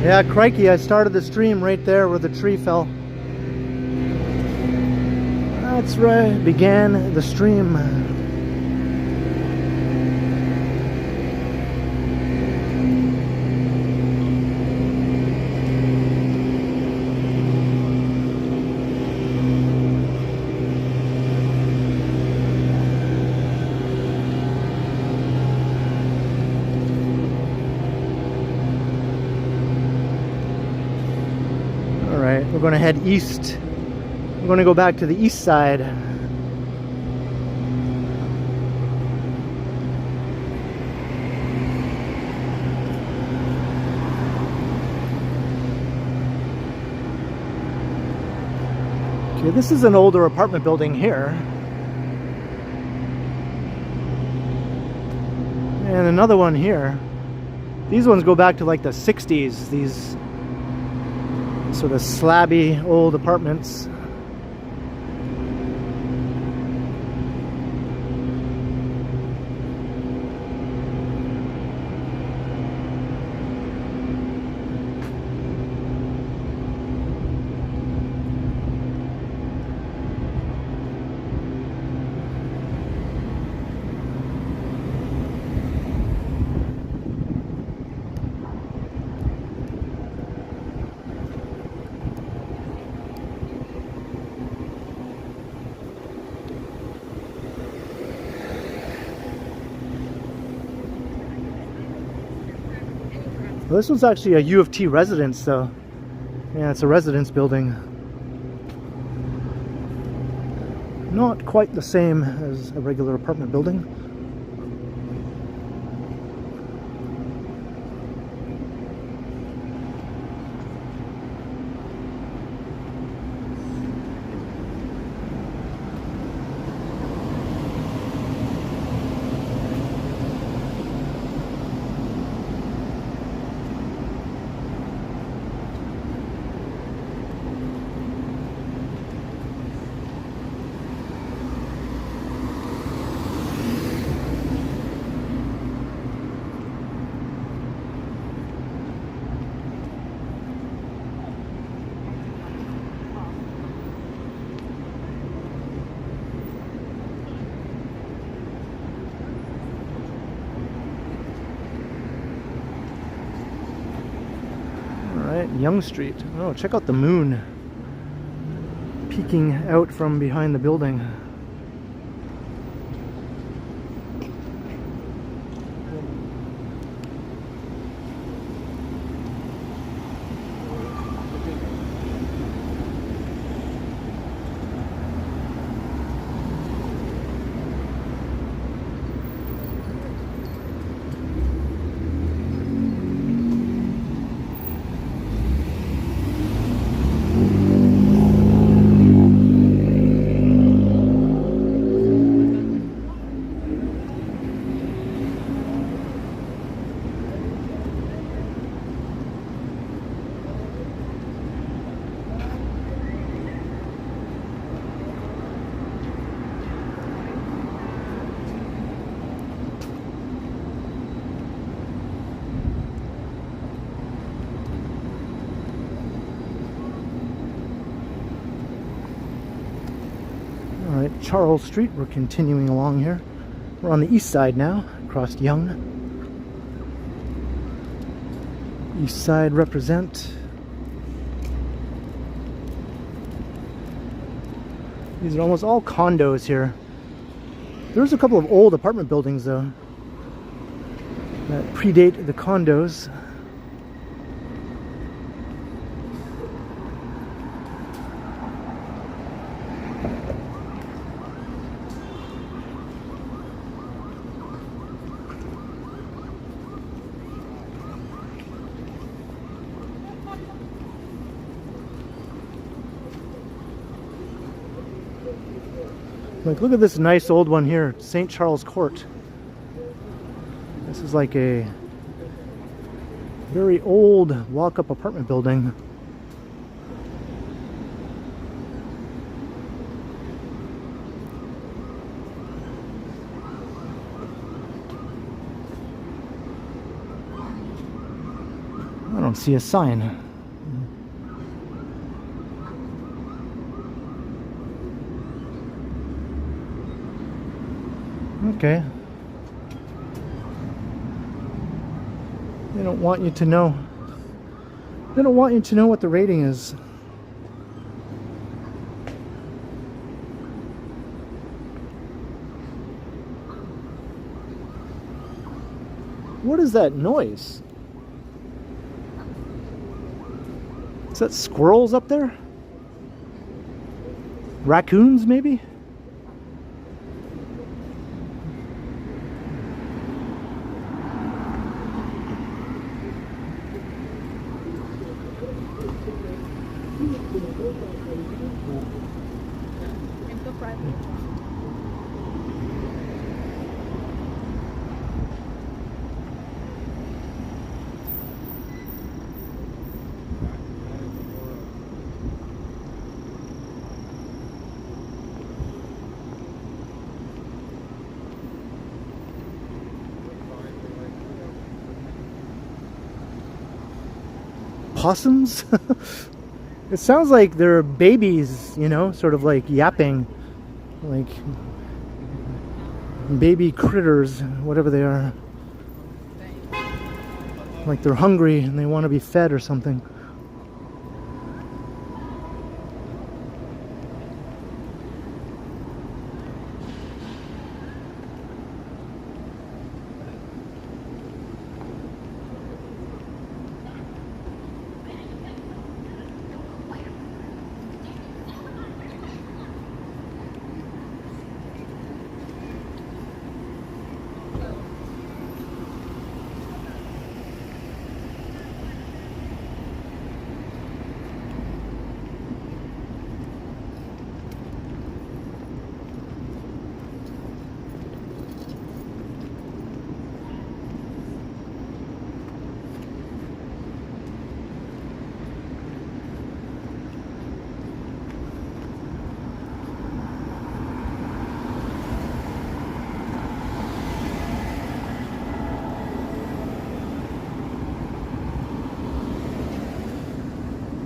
Yeah, crikey, I started the stream right there where the tree fell. That's right, began the stream. We're going to head east. We're going to go back to the east side. Okay, this is an older apartment building here. And another one here. These ones go back to like the 60s. These sort of slabby old apartments. Well, this one's actually a U of T residence, so yeah, it's a residence building. Not quite the same as a regular apartment building. Young Street. Oh, check out the moon peeking out from behind the building. Charles Street. We're continuing along here. We're on the east side now, across Yonge. East side represent. These are almost all condos here. There's a couple of old apartment buildings though that predate the condos. Like, look at this nice old one here, St. Charles Court. This is like a very old walk-up apartment building. I don't see a sign. Okay. They don't want you to know. They don't want you to know what the rating is. What is that noise? Is that squirrels up there? Raccoons, maybe? Possums? It sounds like they're babies, you know, sort of like yapping, like baby critters, whatever they are. Like they're hungry and they want to be fed or something.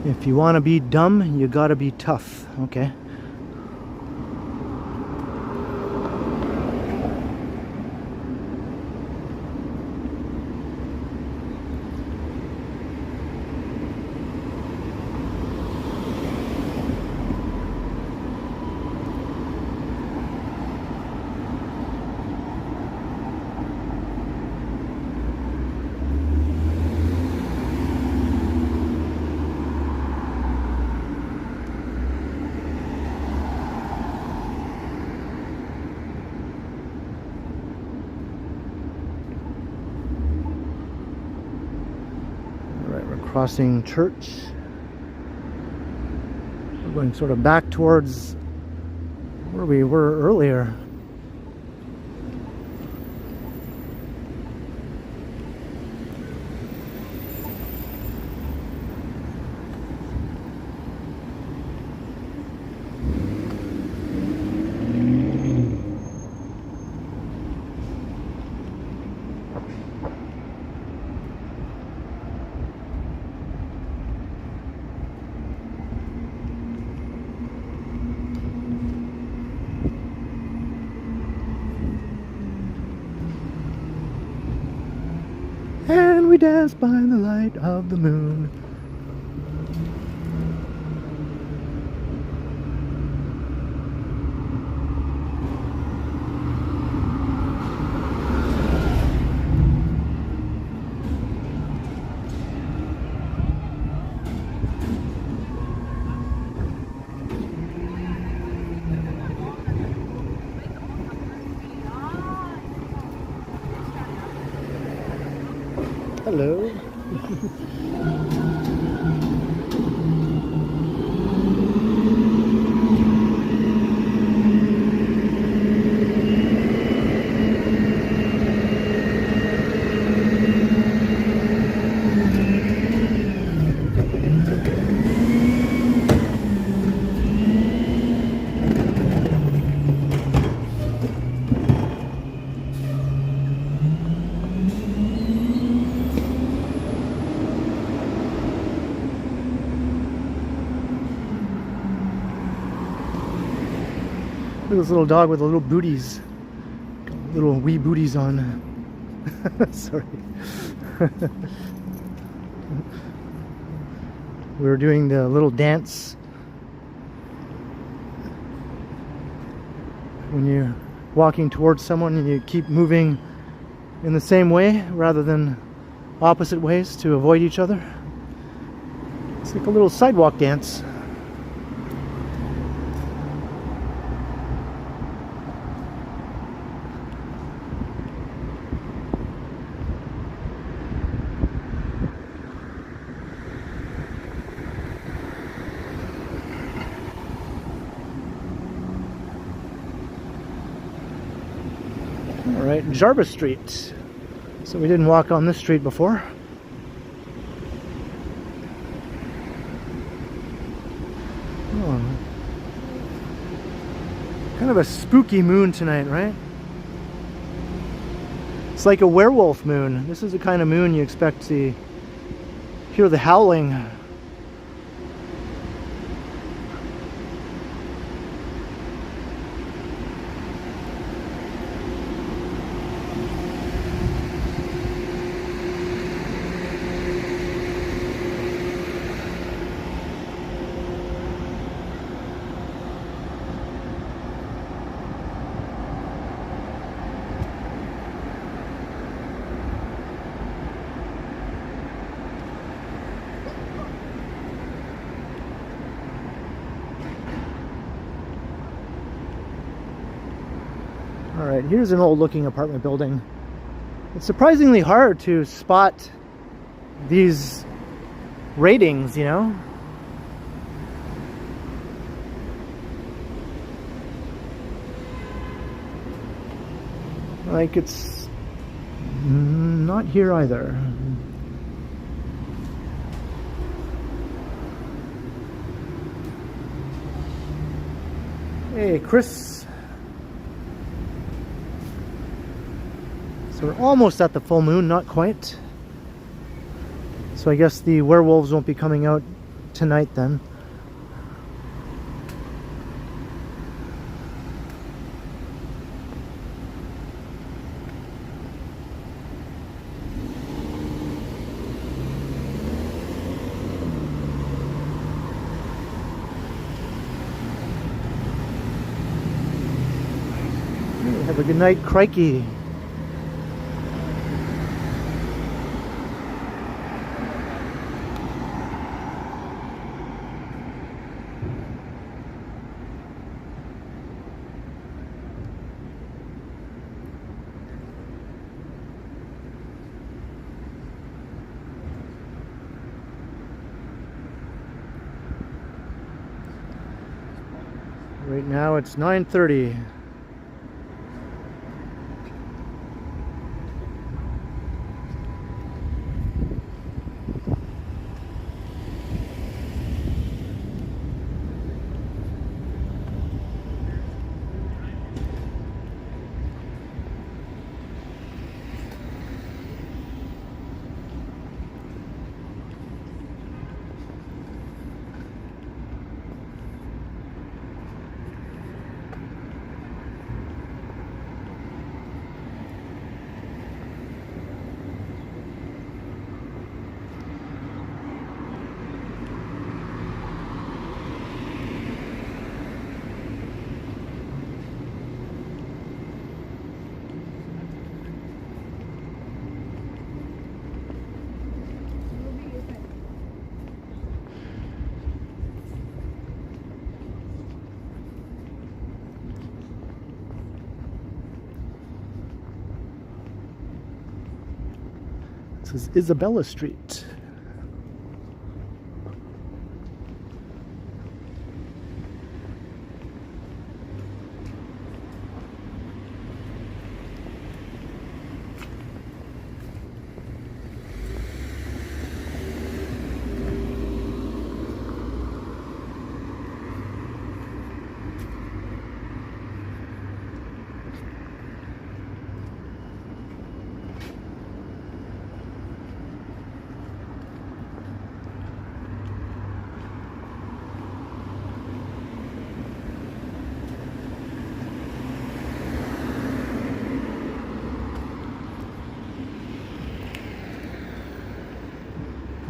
If you want to be dumb, you gotta be tough, okay? Crossing Church. We're going sort of back towards where we were earlier. we dance by the light of the moon. Hello. Look at this little dog with the little booties. Little wee booties on. Sorry. We were doing the little dance. When you're walking towards someone and you keep moving in the same way rather than opposite ways to avoid each other. It's like a little sidewalk dance. Alright, Jarvis Street. So we didn't walk on this street before. Oh. Kind of a spooky moon tonight, right? It's like a werewolf moon. This is the kind of moon you expect to hear the howling. Alright, here's an old looking apartment building. It's surprisingly hard to spot these ratings, you know? Like it's not here either. Hey, Chris. So we're almost at the full moon, not quite. So I guess the werewolves won't be coming out tonight then. Have a good night, crikey. Right now it's 9:30. This is Isabella Street.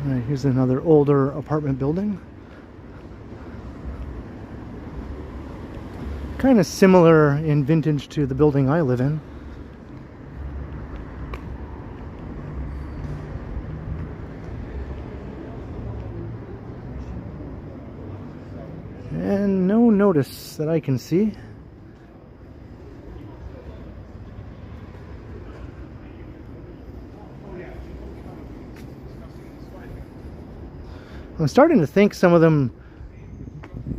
All right, here's another older apartment building. Kind of similar in vintage to the building I live in. And no notice that I can see. I'm starting to think some of them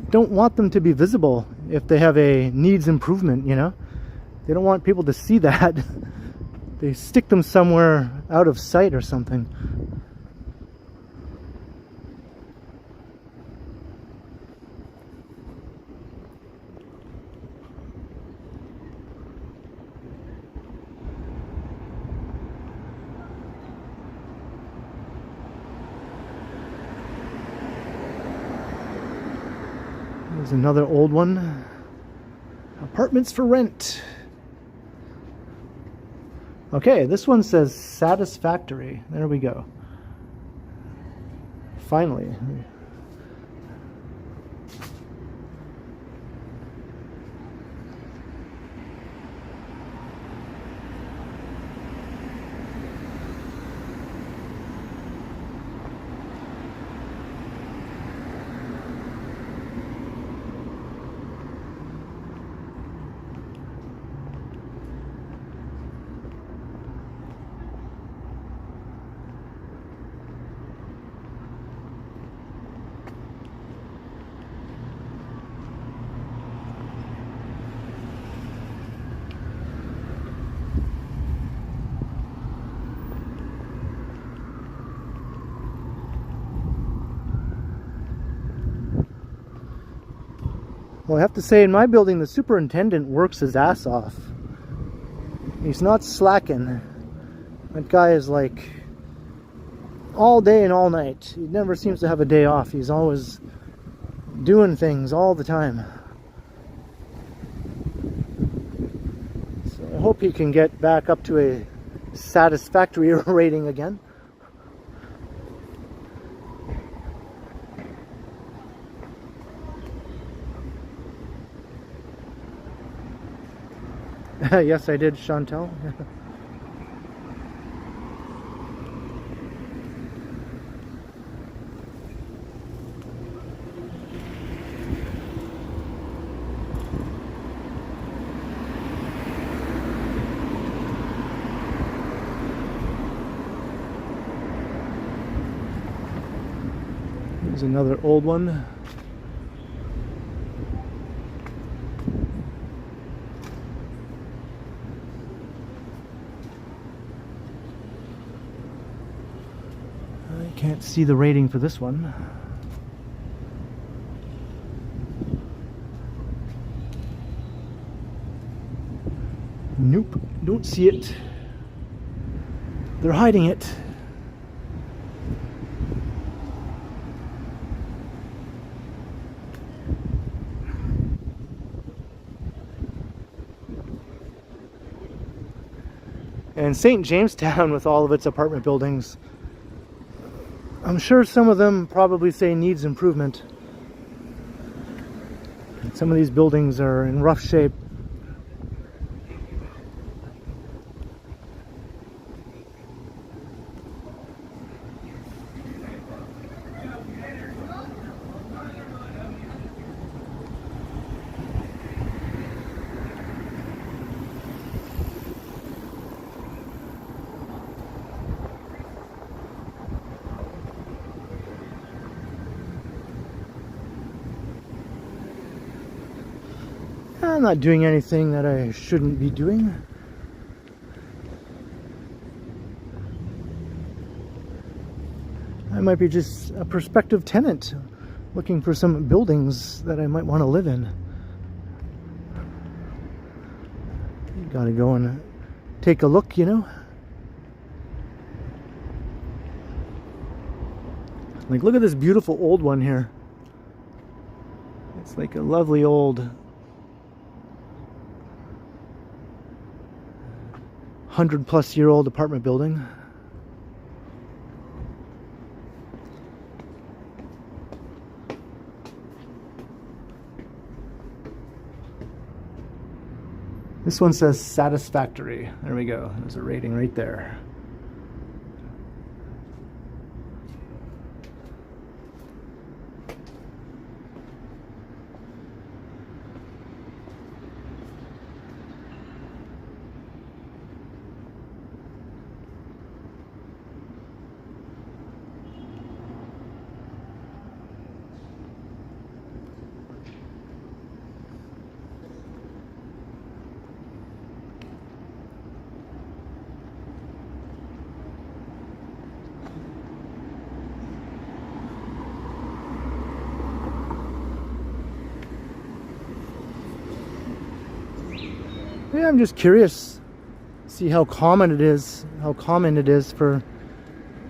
don't want them to be visible if they have a needs improvement, you know? They don't want people to see that. They stick them somewhere out of sight or something. There's another old one. Apartments for rent. Okay, this one says satisfactory. There we go. Finally. Well, I have to say, in my building, the superintendent works his ass off. He's not slacking. That guy is like all day and all night. He never seems to have a day off. He's always doing things all the time. So I hope he can get back up to a satisfactory rating again. Yes, I did, Chantel. Here's another old one. Can't see the rating for this one. Nope, don't see it. They're hiding it. And St. Jamestown, with all of its apartment buildings, I'm sure some of them probably say needs improvement. Some of these buildings are in rough shape. I'm not doing anything that I shouldn't be doing. I might be just a prospective tenant looking for some buildings that I might want to live in. Gotta go and take a look, you know. Like, look at this beautiful old one here. It's like a lovely old 100-plus-year-old apartment building. This one says satisfactory. There we go. There's a rating right there. Yeah, I'm just curious, see how common it is for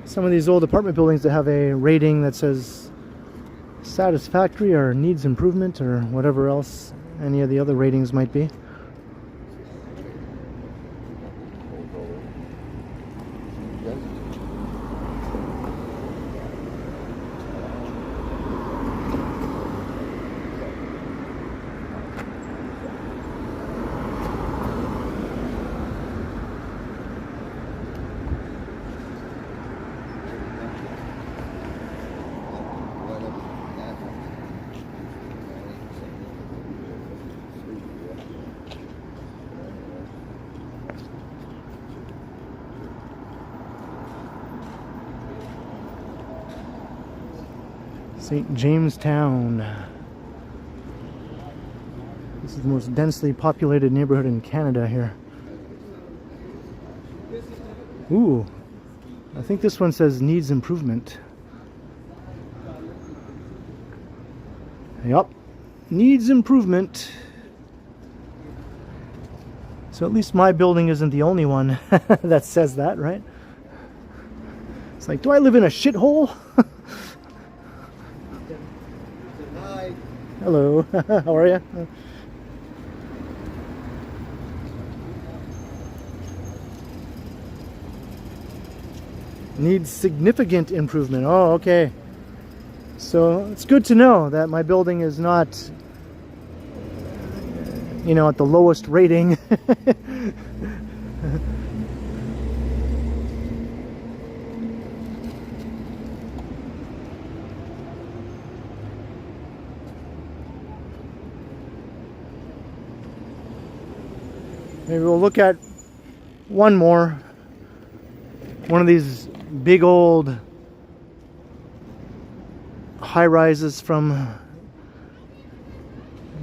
some of these old apartment buildings to have a rating that says satisfactory or needs improvement or whatever else any of the other ratings might be. St. Jamestown. This is the most densely populated neighborhood in Canada here. Ooh, I think this one says needs improvement. Yup, needs improvement. So at least my building isn't the only one that says that, right? It's like, do I live in a shithole? Hello, how are you? Needs significant improvement. Oh, okay. So it's good to know that my building is not, you know, at the lowest rating. Maybe we'll look at one more. One of these big old high-rises from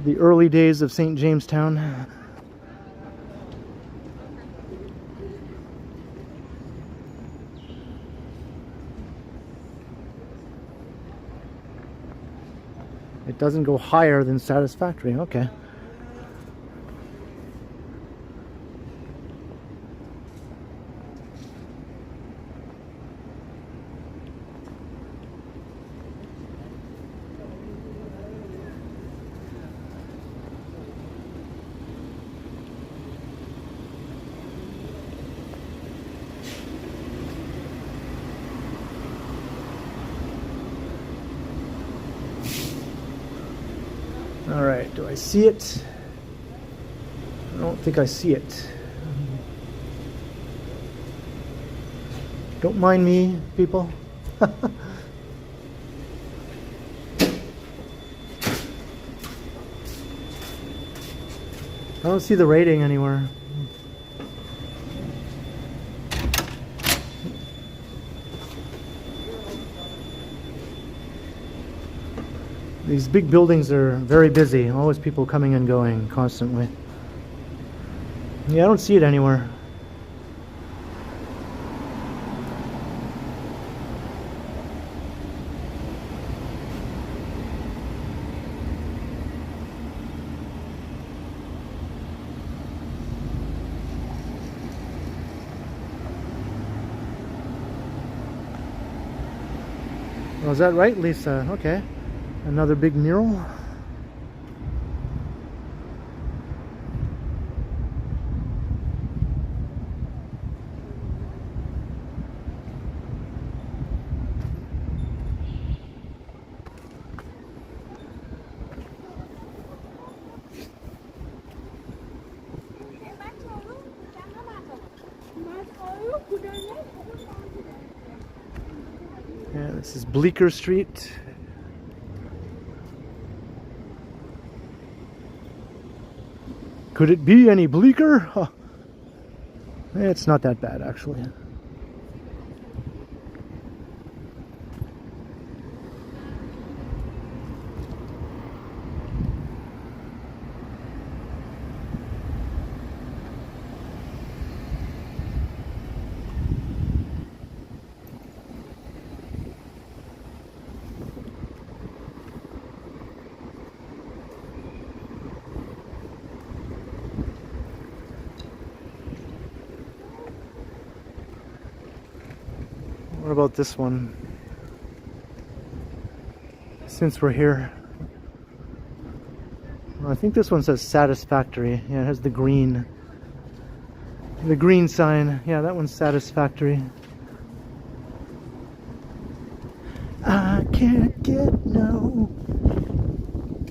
the early days of St. Jamestown. It doesn't go higher than satisfactory. Okay. All right, do I see it? I don't think I see it. Don't mind me, people. I don't see the rating anywhere. These big buildings are very busy. Always people coming and going constantly. Yeah, I don't see it anywhere. Oh, is that right, Lisa? Okay. Another big mural. Yeah, this is Bleecker Street. Could it be any bleaker? Huh. It's not that bad, actually. What about this one? Since we're here, I think this one says satisfactory. Yeah, it has the green sign. Yeah, that one's satisfactory. I can't get no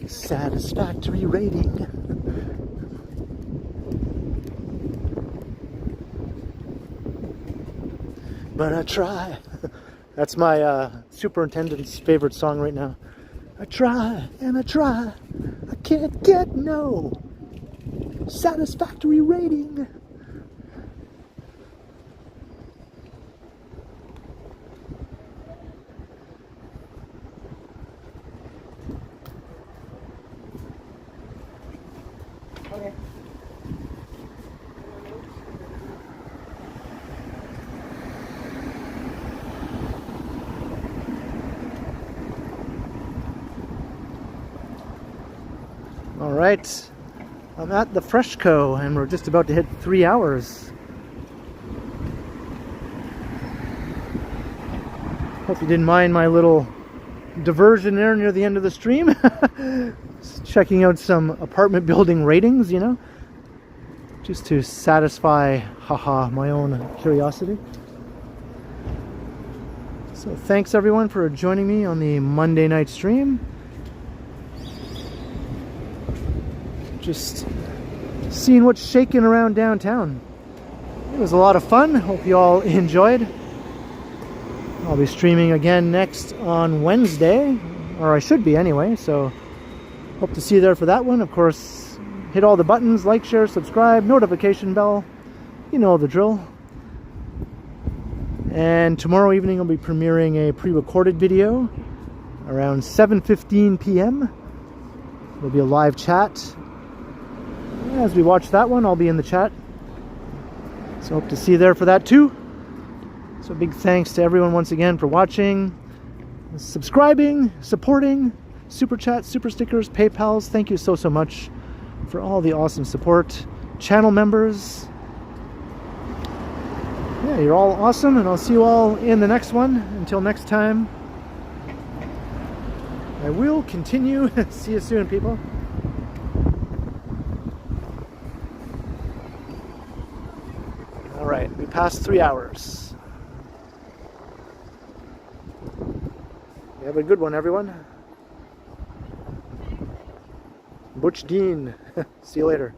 satisfactory rating. But I try. That's my superintendent's favorite song right now. I try and I try. I can't get no satisfactory rating. Okay. All right, I'm at the Freshco and we're just about to hit 3 hours. Hope you didn't mind my little diversion there near the end of the stream. Just checking out some apartment building ratings, you know, just to satisfy, haha, my own curiosity. So thanks everyone for joining me on the Monday night stream. Just seeing what's shaking around downtown. It was a lot of fun. Hope you all enjoyed. I'll be streaming again next on Wednesday, or I should be anyway, so hope to see you there for that one. Of course, hit all the buttons, like, share, subscribe, notification bell. You know the drill. And tomorrow evening I'll be premiering a pre-recorded video around 7:15 p.m. There'll be a live chat. As we watch that one, I'll be in the chat. So hope to see you there for that too. So big thanks to everyone once again for watching, subscribing, supporting, Super Chats, Super Stickers, PayPals. Thank you so much for all the awesome support. Channel members. Yeah, you're all awesome, and I'll see you all in the next one. Until next time, I will continue. See you soon, people. All right, we passed 3 hours. Have a good one, everyone. Butch Dean. See you later.